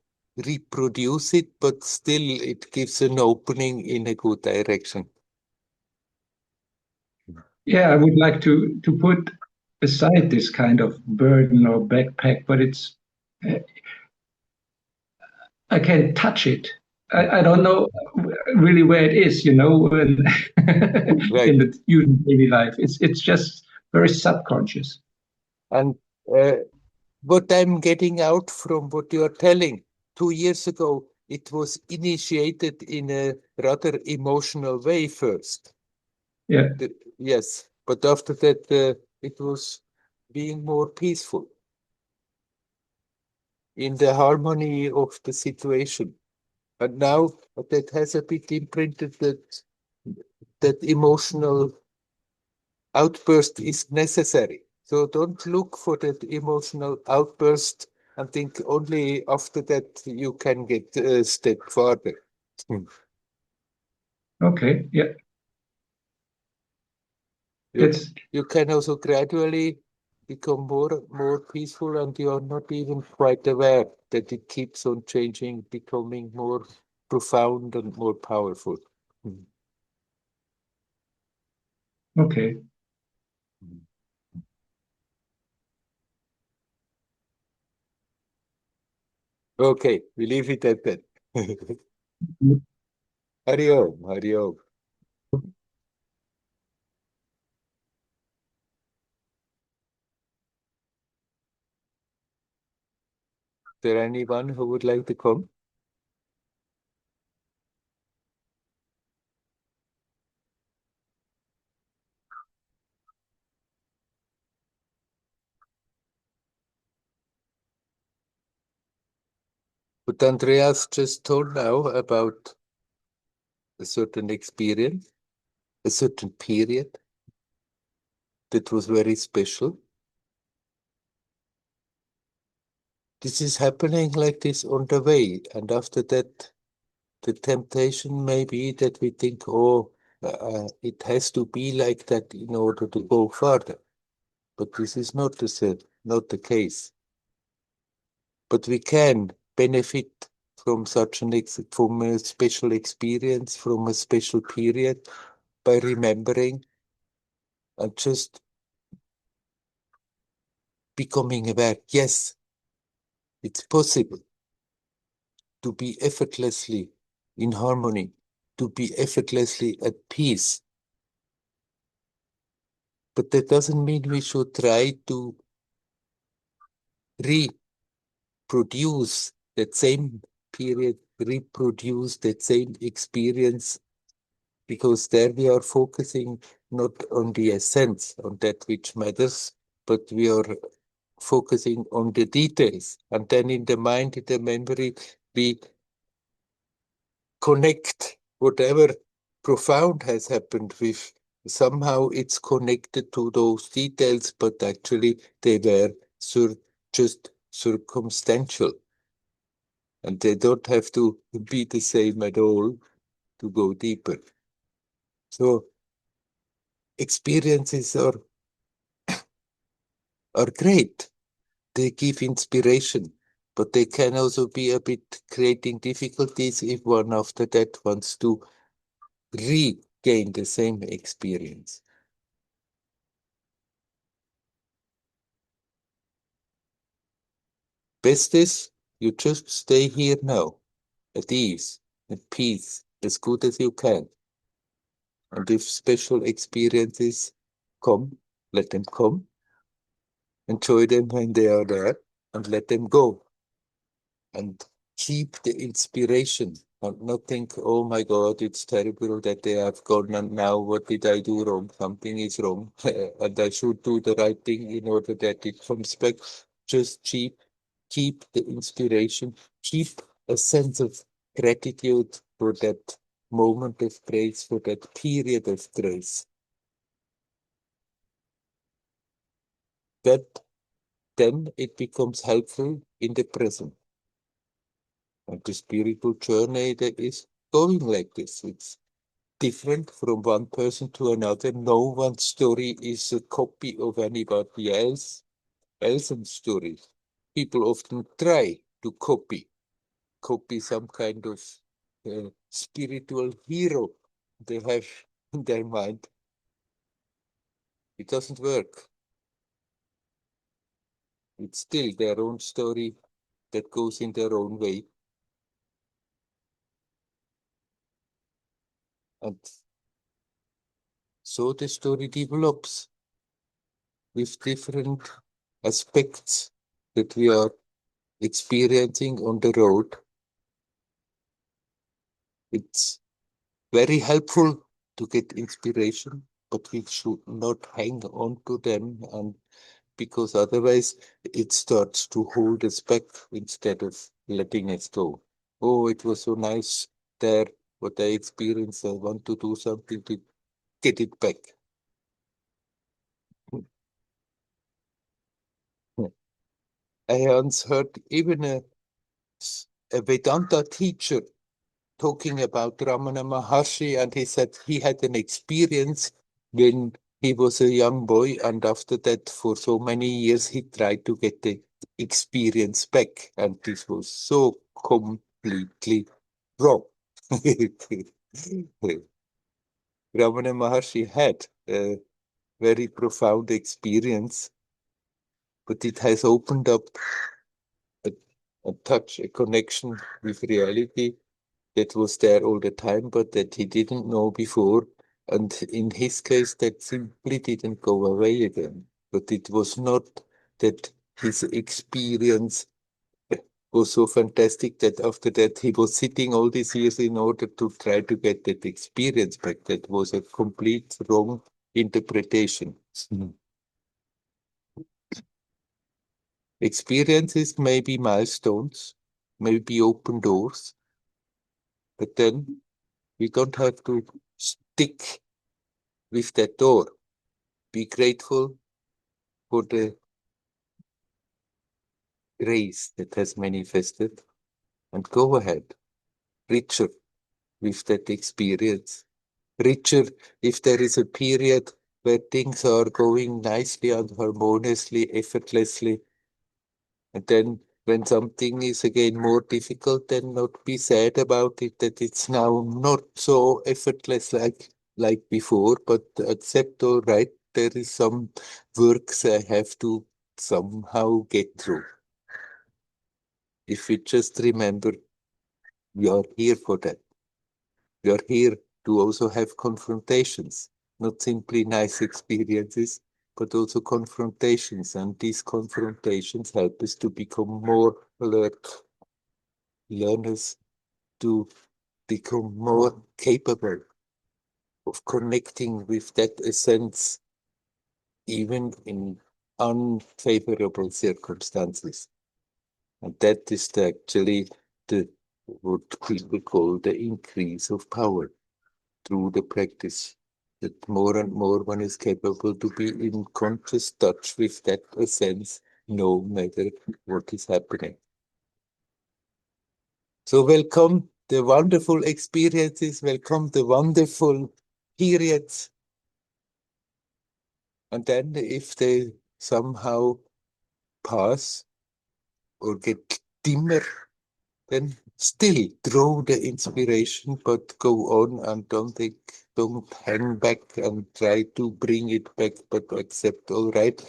reproduce it, but still it gives an opening in a good direction. Yeah, I would like to put aside this kind of burden or backpack, but it's I can't touch it. I don't know really where it is, when Right. in the usual daily life. It's just very subconscious. And what I'm getting out from what you are telling, 2 years ago, it was initiated in a rather emotional way first. Yeah. Yes, but after that, it was being more peaceful in the harmony of the situation. And now that has a bit imprinted that emotional outburst is necessary. So don't look for that emotional outburst and think only after that you can get a step further. Okay. Yeah. You, It's you can also gradually become more peaceful, and you are not even quite aware that it keeps on changing, becoming more profound and more powerful. okay. Okay, we leave it at that. Hari Om, Hari Om. Is there anyone who would like to come? But Andreas just told now about a certain experience, a certain period that was very special. This is happening like this on the way, and after that, the temptation may be that we think, oh, it has to be like that in order to go further. But this is not the case. But we can benefit from from a special experience, from a special period, by remembering and just becoming aware. Yes, it's possible to be effortlessly in harmony, to be effortlessly at peace, But that doesn't mean we should try to reproduce that same period, reproduce that same experience, because there we are focusing not on the essence, on that which matters, but we are focusing on the details. And then in the mind, in the memory, we connect whatever profound has happened with, somehow it's connected to those details, but actually they were just circumstantial. And they don't have to be the same at all to go deeper. So experiences are great. They give inspiration, but they can also be a bit creating difficulties if one after that wants to regain the same experience. Best is you just stay here now, at ease, at peace, as good as you can. And if special experiences come, let them come. Enjoy them when they are there, and let them go. And keep the inspiration and not think, oh my God, it's terrible that they have gone, and now what did I do wrong? Something is wrong. And I should do the right thing in order that it comes back. Just keep the inspiration, keep a sense of gratitude for that moment of grace, for that period of grace. That then it becomes helpful in the present. And the spiritual journey that is going like this. It's different from one person to another. No one story is a copy of anybody else's story. People often try to copy some kind of spiritual hero they have in their mind. It doesn't work. It's still their own story that goes in their own way. And so the story develops with different aspects that we are experiencing on the road. It's very helpful to get inspiration, but we should not hang on to them, and because otherwise it starts to hold us back instead of letting us go. Oh, it was so nice there, what I experienced. I want to do something to get it back. I once heard even a Vedanta teacher talking about Ramana Maharshi, and he said he had an experience when he was a young boy, and after that, for so many years, he tried to get the experience back, and this was so completely wrong. Ramana Maharshi had a very profound experience, but it has opened up a, a touch, a connection with reality that was there all the time, but that he didn't know before. And in his case, that simply didn't go away again. But it was not that his experience was so fantastic that after that he was sitting all these years in order to try to get that experience back. That was a complete wrong interpretation. Experiences may be milestones, may be open doors, but then we don't have to stick with that door. Be grateful for the grace that has manifested, and go ahead, richer with that experience. Richer if there is a period where things are going nicely and harmoniously, effortlessly. And then when something is again more difficult, then not be sad about it, that it's now not so effortless like before, but accept, all right, there is some works I have to somehow get through. If we just remember, we are here for that. We are here to also have confrontations. not simply nice experiences, but also confrontations. And these confrontations help us to become more alert, learners to become more capable of connecting with that essence, even in unfavorable circumstances. And that is actually what people call the increase of power through the practice. That more and more one is capable to be in conscious touch with that essence, no matter what is happening. So welcome the wonderful experiences, welcome the wonderful periods. And then if they somehow pass or get dimmer, then still draw the inspiration, but go on and don't hang back and try to bring it back, but accept, all right,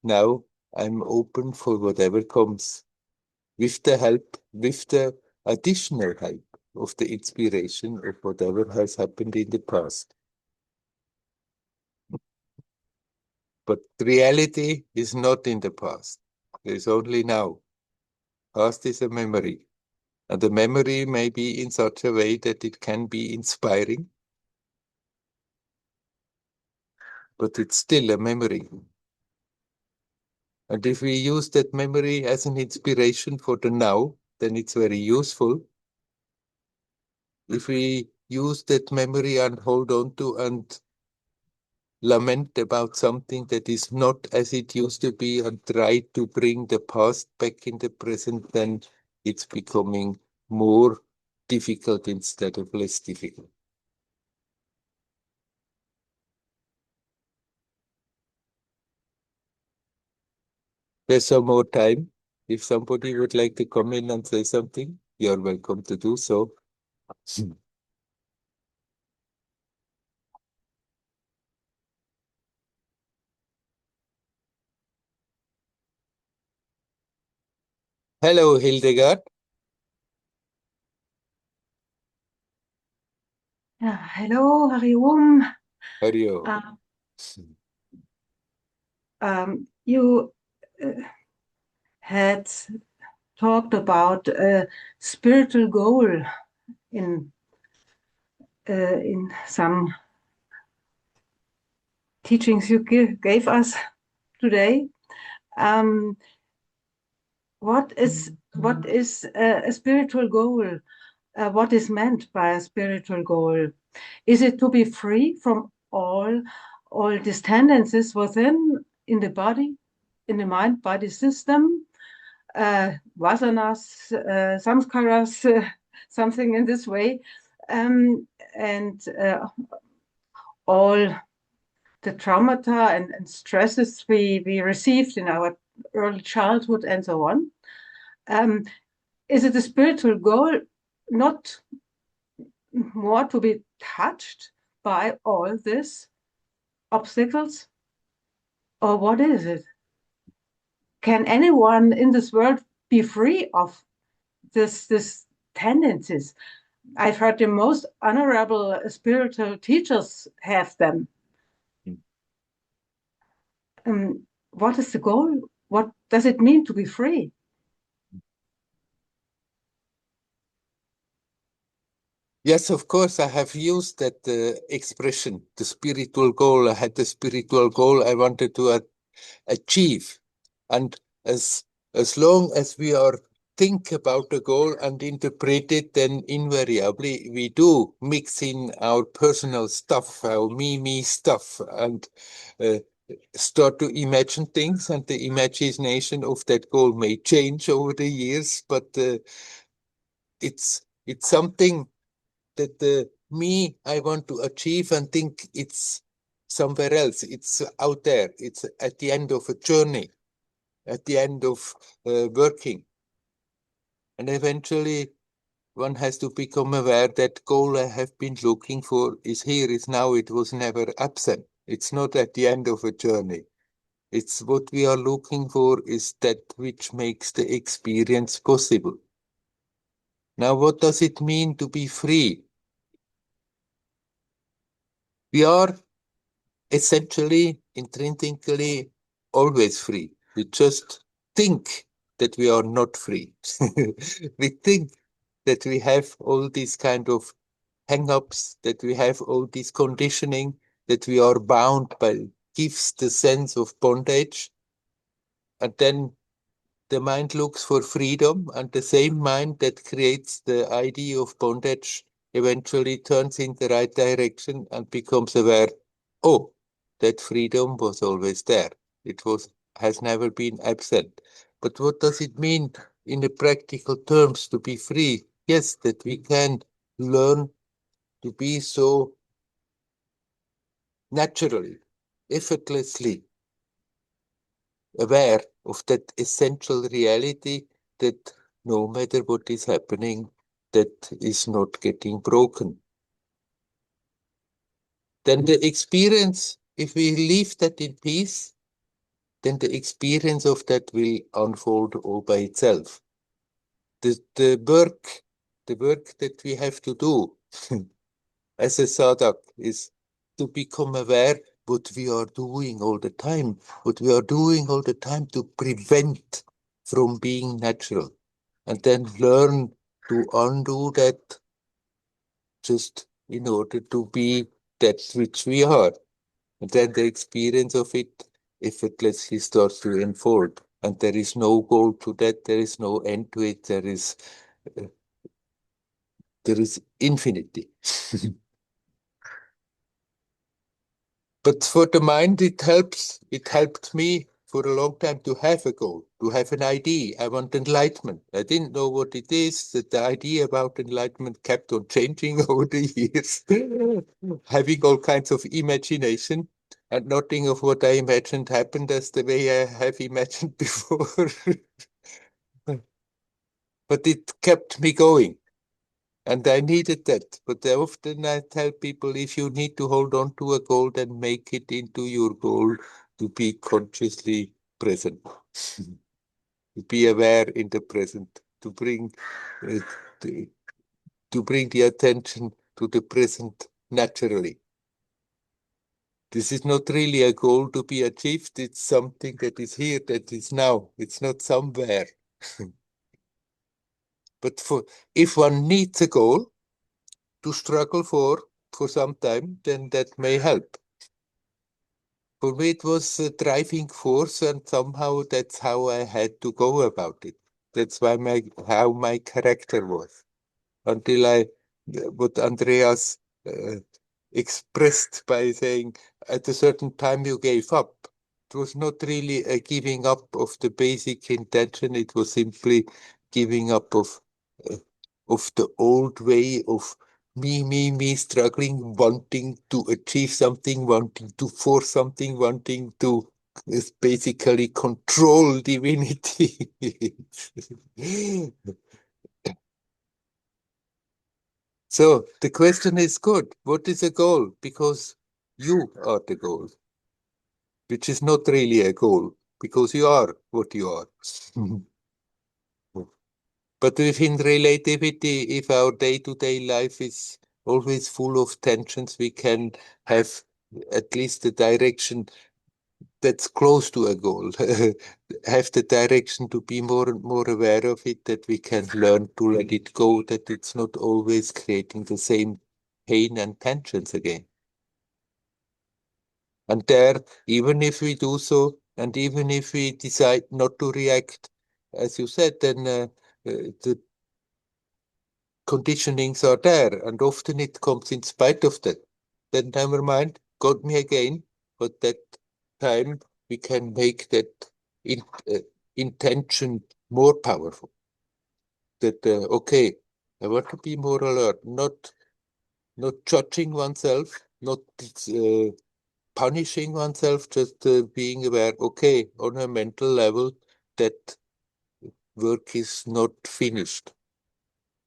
now I'm open for whatever comes, with the help, with the additional help of the inspiration of whatever has happened in the past. But reality is not in the past. There is only now. Past is a memory. And the memory may be in such a way that it can be inspiring, but it's still a memory. And if we use that memory as an inspiration for the now, then it's very useful. If we use that memory and hold on to and lament about something that is not as it used to be and try to bring the past back in the present, then it's becoming more difficult instead of less difficult. There's some more time. If somebody would like to come in and say something, you're welcome to do so. Hello, Hildegard. Hello, Hari Om. How are you? You had talked about a spiritual goal in some teachings you gave us today. What is a spiritual goal? What is meant by a spiritual goal? Is it to be free from all these tendencies within, in the body, in the mind-body system, vasanas, samskaras, something in this way, and all the traumata and stresses we received in our early childhood and so on? Is it a spiritual goal not more to be touched by all these obstacles? Or what is it? Can anyone in this world be free of this tendencies? I've heard the most honorable spiritual teachers have them. What is the goal? What does it mean to be free? Yes, of course, I have used that expression, the spiritual goal. I had the spiritual goal I wanted to achieve. And as long as we are think about the goal and interpret it, then invariably we do mix in our personal stuff, our me stuff, and start to imagine things, and the imagination of that goal may change over the years, but it's something that the me I want to achieve and think it's somewhere else. It's out there. It's at the end of a journey, at the end of working. And eventually one has to become aware that goal I have been looking for is here, is now, it was never absent. It's not at the end of a journey. It's what we are looking for is that which makes the experience possible. Now, what does it mean to be free? We are essentially, intrinsically, always free. We just think that we are not free. We think that we have all these kind of hang-ups, that we have all this conditioning, that we are bound by, gives the sense of bondage. And then the mind looks for freedom, and the same mind that creates the idea of bondage eventually turns in the right direction and becomes aware, oh, that freedom was always there. It has never been absent. But what does it mean in the practical terms to be free? Yes, that we can learn to be so naturally, effortlessly aware of that essential reality that no matter what is happening, that is not getting broken. Then the experience, if we leave that in peace, then the experience of that will unfold all by itself. The work that we have to do as a sadhak is to become aware what we are doing all the time, what we are doing all the time to prevent from being natural, and then learn to undo that just in order to be that which we are. And then the experience of it effortlessly starts to unfold. And there is no goal to that, there is no end to it, there is infinity. But for the mind, it helps. It helped me for a long time to have a goal, to have an idea. I want enlightenment. I didn't know what it is. That the idea about enlightenment kept on changing over the years, having all kinds of imagination, and nothing of what I imagined happened as the way I have imagined before. But it kept me going. And I needed that. But often I tell people, if you need to hold on to a goal, then make it into your goal to be consciously present, to be aware in the present, to bring uh, the, to bring the attention to the present naturally. This is not really a goal to be achieved. It's something that is here, that is now. It's not somewhere. But if one needs a goal to struggle for some time, then that may help. For me, it was a driving force, and somehow that's how I had to go about it. That's how my character was. Until what Andreas uh, expressed by saying, at a certain time you gave up. It was not really a giving up of the basic intention. It was simply giving up uh, of the old way of me, struggling, wanting to achieve something, wanting to force something, wanting to basically control divinity. So the question is good. What is a goal? Because you are the goal, which is not really a goal, because you are what you are. But within relativity, if our day-to-day life is always full of tensions, we can have at least a direction that's close to a goal, have the direction to be more and more aware of it, that we can learn to let it go, that it's not always creating the same pain and tensions again. And there, even if we do so, and even if we decide not to react, as you said, then the conditionings are there, and often it comes in spite of that. Then never mind, got me again, but that time we can make that in, uh, intention more powerful. That okay, I want to be more alert, not judging oneself, not punishing oneself, just being aware. Okay, on a mental level, that work is not finished.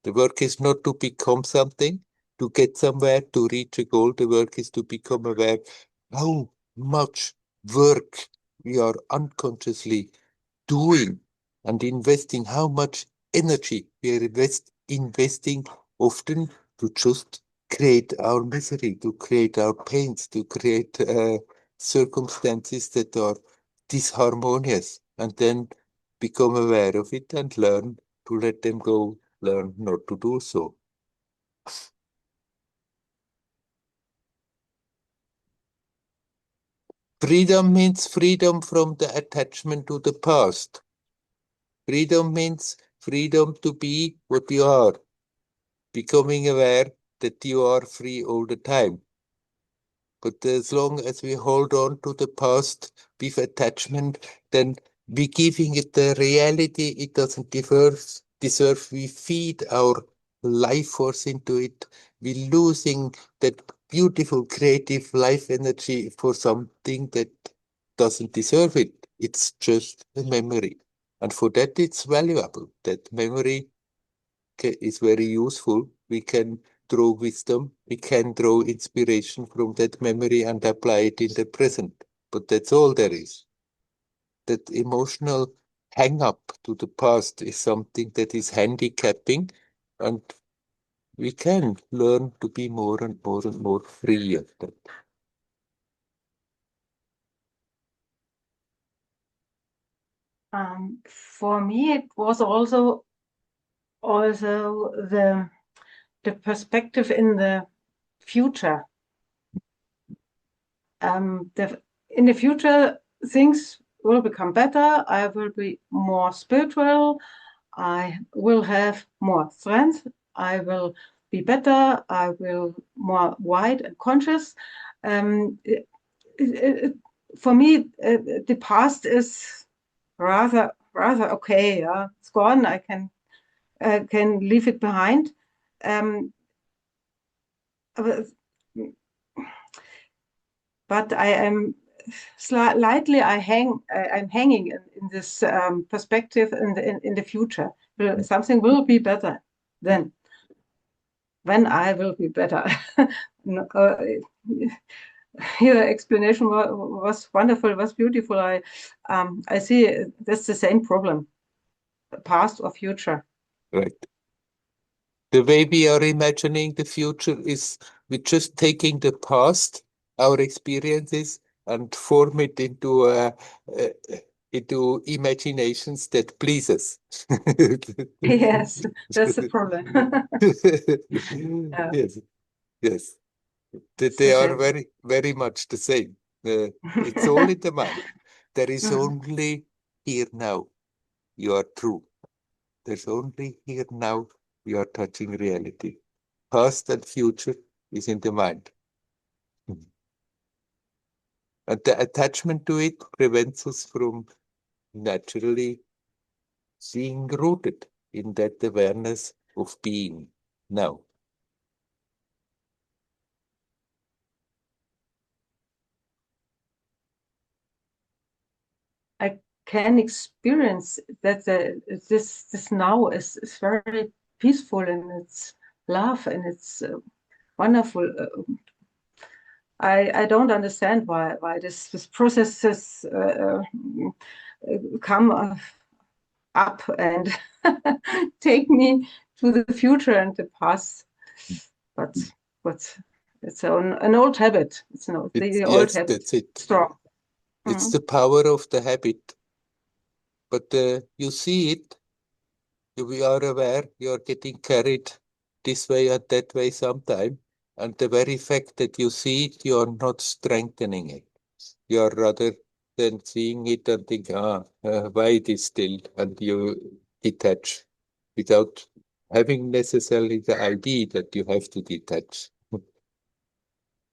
The work is not to become something, to get somewhere, to reach a goal. The work is to become aware how much work we are unconsciously doing and investing, how much energy we are investing often to just create our misery, to create our pains, to create circumstances that are disharmonious, and then become aware of it and learn to let them go, learn not to do so. Freedom means freedom from the attachment to the past. Freedom means freedom to be what you are, becoming aware that you are free all the time. But as long as we hold on to the past with attachment, then we giving it the reality it doesn't deserve. We feed our life force into it. We're losing that beautiful creative life energy for something that doesn't deserve it. It's just a memory. And for that, it's valuable. That memory is very useful. We can draw wisdom, we can draw inspiration from that memory and apply it in the present. But that's all there is. That emotional hang up to the past is something that is handicapping, and we can learn to be more and more and more free of that. For me, it was also the perspective in the future. In the future, things will become better. I will be more spiritual. I will have more strength. I will be better. I will more wide and conscious. For me, the past is rather okay. Yeah, it's gone. I can leave it behind. But I am slightly. I'm hanging in this perspective in the future. Something will be better then. When I will be better. Your explanation was wonderful, was beautiful. I see that's the same problem, past or future. Right. The way we are imagining the future is we're just taking the past, our experiences, and form it into imaginations that please us. Yes, that's the problem. Yes, yes. It's They the are same. very, very much the same. It's all in the mind. There is only here now. You are true. There's only here now. You are touching reality. Past and future is in the mind. And the attachment to it prevents us from naturally being rooted in that awareness of being now. I can experience that this now is very peaceful, and it's love, and it's wonderful. I don't understand why this processes come up and take me to the future and the past. But it's an old habit. It's no the old Yes, habit. that's it. Strong. It's the power of the habit. But you see it, we are aware, you are getting carried this way and that way sometime. And the very fact that you see it, you are not strengthening it. You are rather than seeing it and think, why it is still, and you detach without having necessarily the idea that you have to detach.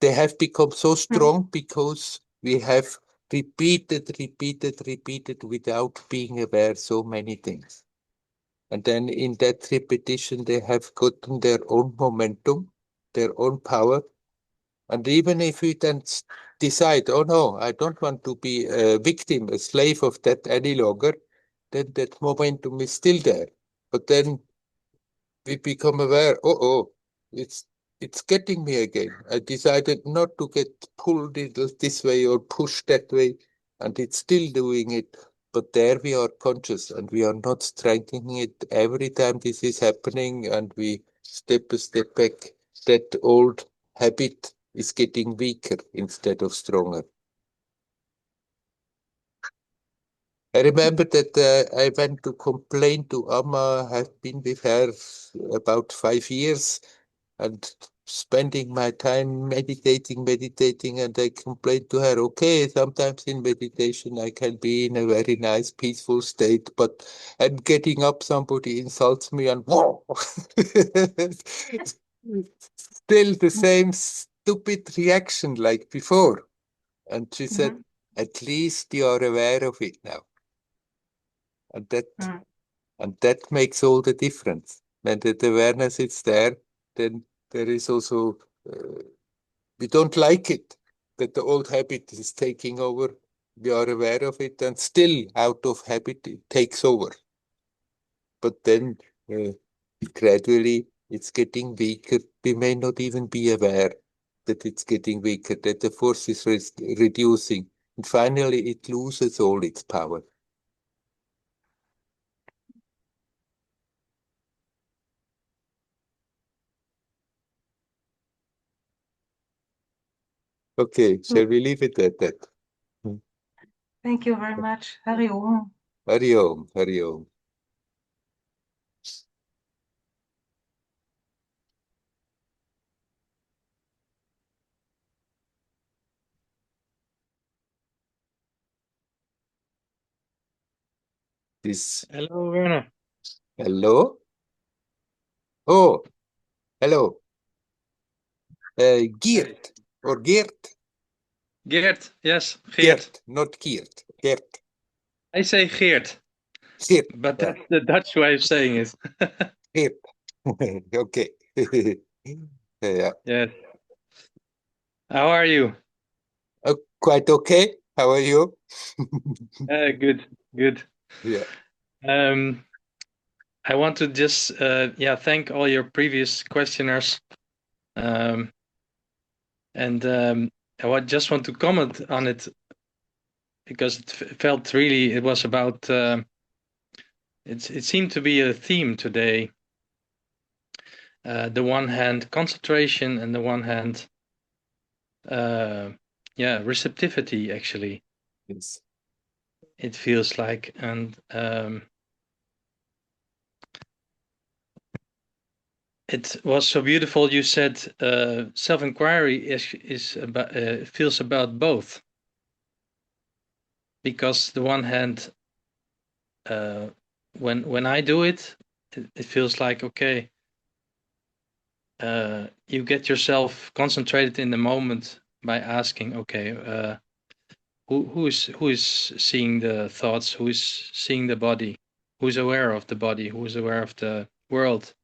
They have become so strong because we have repeated without being aware so many things. And then in that repetition, they have gotten their own momentum, their own power. And even if we then decide, oh no, I don't want to be a victim, a slave of that any longer, then that momentum is still there. But then we become aware, oh, it's getting me again. I decided not to get pulled this way or pushed that way, and it's still doing it. But there we are conscious, and we are not strengthening it every time this is happening, and we step a step back. That old habit is getting weaker instead of stronger. I remember that I went to complain to Amma. I've been with her about 5 years and spending my time meditating, and I complained to her, okay, sometimes in meditation I can be in a very nice, peaceful state, but and getting up, somebody insults me and whoa! Still the same stupid reaction like before. And she said, at least you are aware of it now. And that makes all the difference. When the awareness is there, then there is also we don't like it that the old habit is taking over. We are aware of it, and still out of habit it takes over. But then gradually it's getting weaker. We may not even be aware that it's getting weaker, that the force is reducing, and finally it loses all its power. Okay, shall we leave it at that? Thank you very much. Hari Om. Hari Om, Hari Om. This. Hello, Werner. Hello? Oh, hello. Geert or Geert? Geert, yes, Geert. Geert, not Geert. Geert. I say Geert, Geert. but that's the Dutch way of saying it. Geert. Okay. Yeah. Yes. How are you? Quite okay. How are you? Good, good. Yeah. I want to just thank all your previous questioners. And I just want to comment on it because it felt really, it was about, it seemed to be a theme today. The one hand concentration, and the one hand, receptivity, actually. Yes. It feels like, and it was so beautiful. You said self-inquiry is about feels about both, because the one hand, when I do it, it feels like, okay, you get yourself concentrated in the moment by asking, okay, who is seeing the thoughts, who is seeing the body, who's aware of the body, who is aware of the world.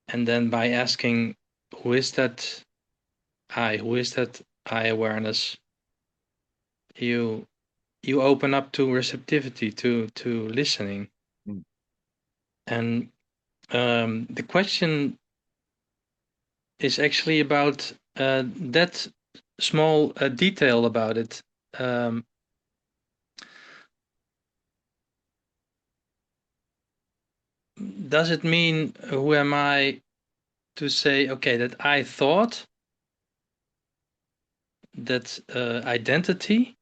And then by asking, who is that I awareness, you open up to receptivity, to listening. And the question is actually about that small detail about it. Does it mean, who am I to say, okay, that I thought, that identity?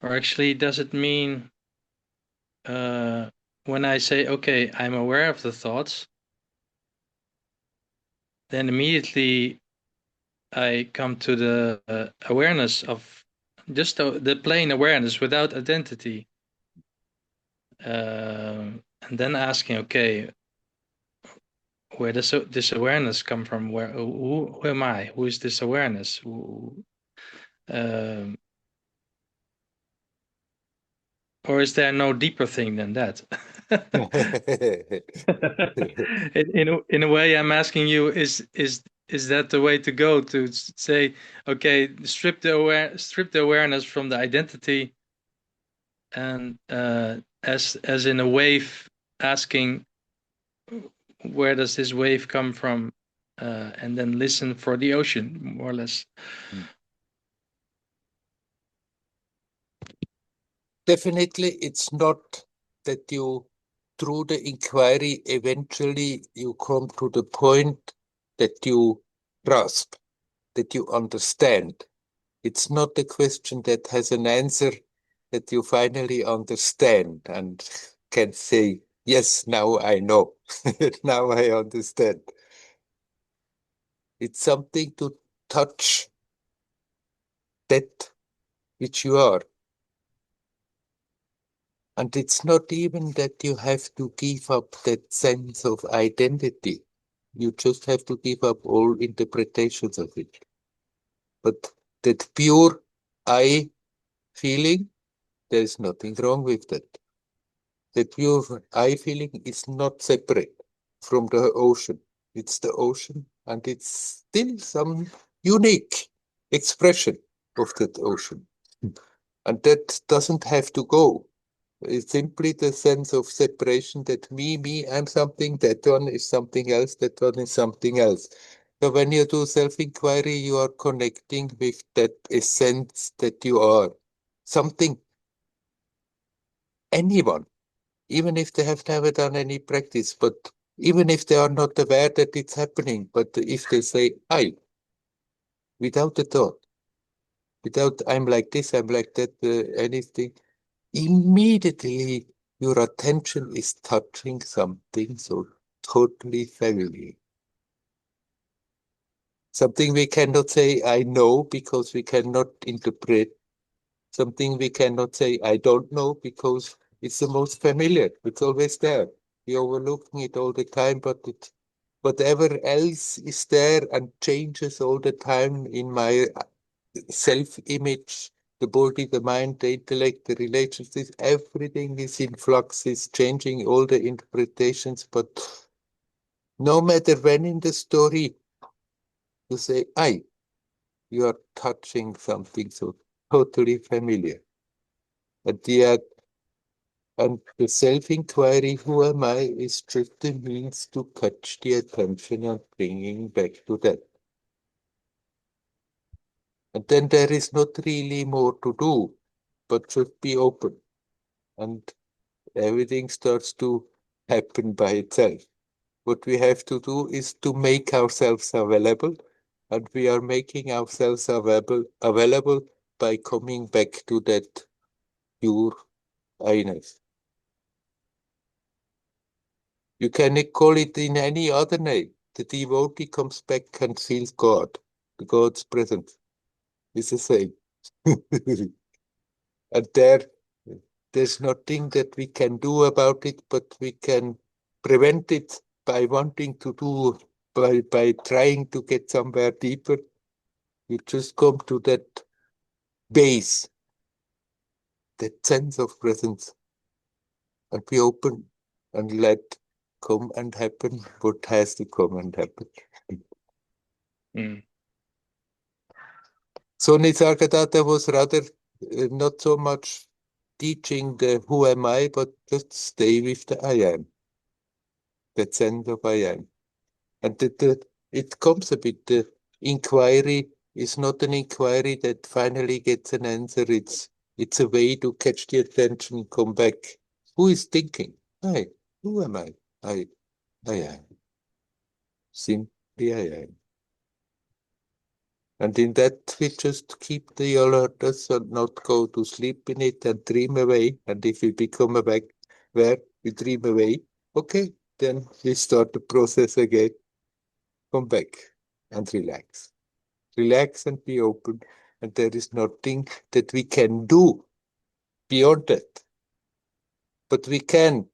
Or actually, does it mean when I say, okay, I'm aware of the thoughts, then immediately I come to the awareness of just the plain awareness without identity. And then asking, okay, where does this awareness come from? Who am I? Who is this awareness? Or is there no deeper thing than that? in a way, I'm asking you, is that the way to go, to say, okay, strip the awareness from the identity, and as in a wave, asking, where does this wave come from, and then listen for the ocean, more or less. Definitely, it's not that you, through the inquiry, eventually you come to the point that you grasp, that you understand. It's not a question that has an answer that you finally understand and can say, yes, now I know. Now I understand. It's something to touch that which you are. And it's not even that you have to give up that sense of identity. You just have to give up all interpretations of it. But that pure I feeling, there is nothing wrong with that. The pure I feeling is not separate from the ocean. It's the ocean, and it's still some unique expression of that ocean. And that doesn't have to go. It's simply the sense of separation that me, I'm something, that one is something else, that one is something else. So when you do self-inquiry, you are connecting with that essence that you are. Something, anyone, even if they have never done any practice, but even if they are not aware that it's happening, but if they say, I, without a thought, without I'm like this, I'm like that, anything, immediately your attention is touching something so totally familiar. Something we cannot say, I know, because we cannot interpret. Something we cannot say, I don't know, because it's the most familiar. It's always there. We're overlooking it all the time, but whatever else is there and changes all the time in my self-image, the body, the mind, the intellect, the relationships, everything is in flux, is changing all the interpretations. But no matter when in the story you say, you are touching something so totally familiar. And the self-inquiry, who am I, is just the means to catch the attention and bringing back to that. And then there is not really more to do, but just be open. And everything starts to happen by itself. What we have to do is to make ourselves available, and we are making ourselves available by coming back to that pure I-ness. You can call it in any other name. The devotee comes back and feels God. The God's presence is the same. And there's nothing that we can do about it, but we can prevent it by wanting to do, by trying to get somewhere deeper. You just come to that base, that sense of presence, and be open and let come and happen what has to come and happen. Mm. So Nisargadatta was rather not so much teaching the who am I, but just stay with the I am, that sense of I am. And it comes a bit, the inquiry is not an inquiry that finally gets an answer. It's a way to catch the attention, come back. Who is thinking? I. Who am I? I am. Simply I am. And in that, we just keep the alertness and not go to sleep in it and dream away. And if we become awake, where we dream away, okay, then we start the process again. Come back and relax. Relax and be open. And there is nothing that we can do beyond that. But we can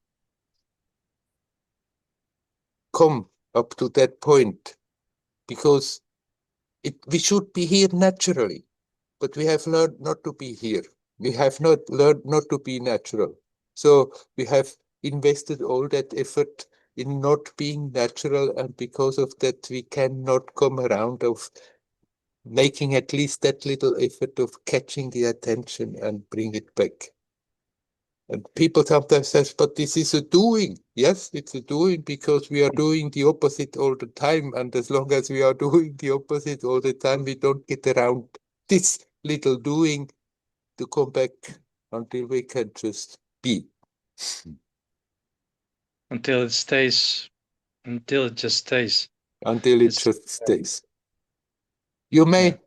come up to that point because we should be here naturally. But we have learned not to be here. We have not learned not to be natural. So we have invested all that effort in not being natural, and because of that, we cannot come around of making at least that little effort of catching the attention and bring it back. And people sometimes say, but this is a doing. Yes, it's a doing because we are doing the opposite all the time. And as long as we are doing the opposite all the time, we don't get around this little doing to come back until we can just be. Until it stays, until it just stays. Until it just stays. You may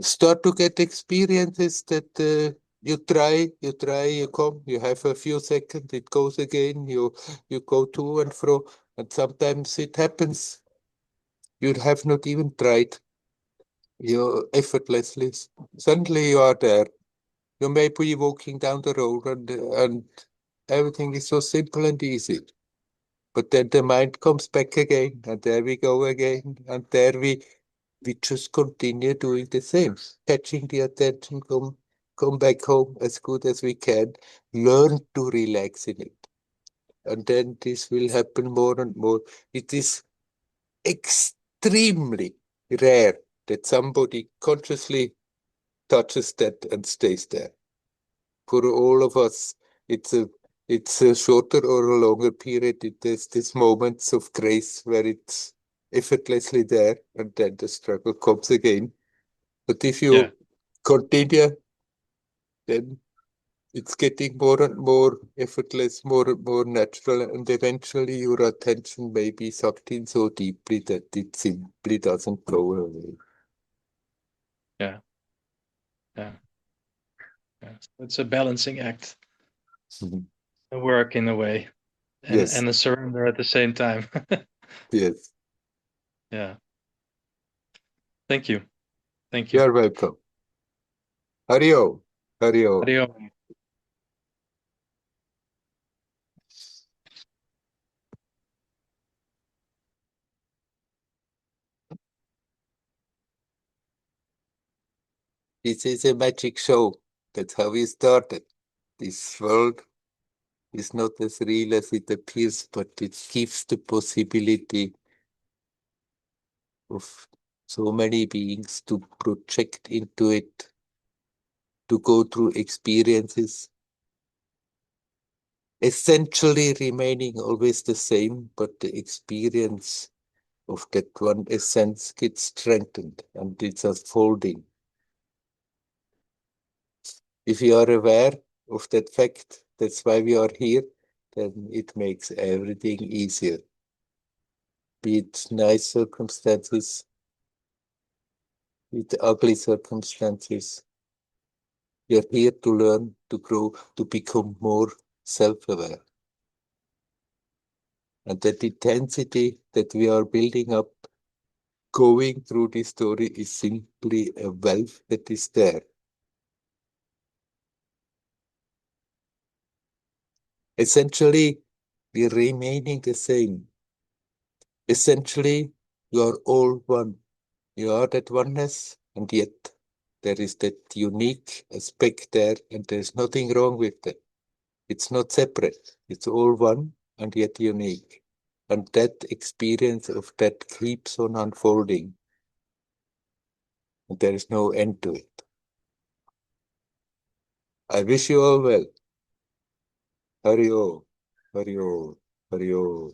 start to get experiences that you try, you come, you have a few seconds, it goes again, you go to and fro, and sometimes it happens. You have not even tried. You effortlessly, suddenly you are there. You may be walking down the road and everything is so simple and easy. But then the mind comes back again, and there we go again, and there we just continue doing the same, catching the attention, come back home as good as we can, learn to relax in it. And then this will happen more and more. It is extremely rare that somebody consciously touches that and stays there. For all of us, it's a shorter or a longer period. There's these moments of grace where it's effortlessly there, and then the struggle comes again. But if you continue, then it's getting more and more effortless, more and more natural, and eventually your attention may be sucked in so deeply that it simply doesn't go away. Yeah. Yeah. Yeah. So it's a balancing act, a work in a way, and Yes, and a surrender at the same time. yes. Yeah. Thank you. Thank you. You're welcome. Hario, Hario. Adios. This is a magic show. That's how we started. This world is not as real as it appears, but it gives the possibility of so many beings to project into it, to go through experiences, essentially remaining always the same, but the experience of that one essence gets strengthened and it's unfolding. If you are aware of that fact, that's why we are here, then it makes everything easier. Be it nice circumstances, be it ugly circumstances. We are here to learn, to grow, to become more self-aware. And that intensity that we are building up, going through this story, is simply a wealth that is there. Essentially, we are remaining the same. Essentially, you are all one. You are that oneness, and yet there is that unique aspect there, and there's nothing wrong with that. It's not separate. It's all one and yet unique. And that experience of that keeps on unfolding. And there is no end to it. I wish you all well. Hari Om, Hari Om, Hari Om.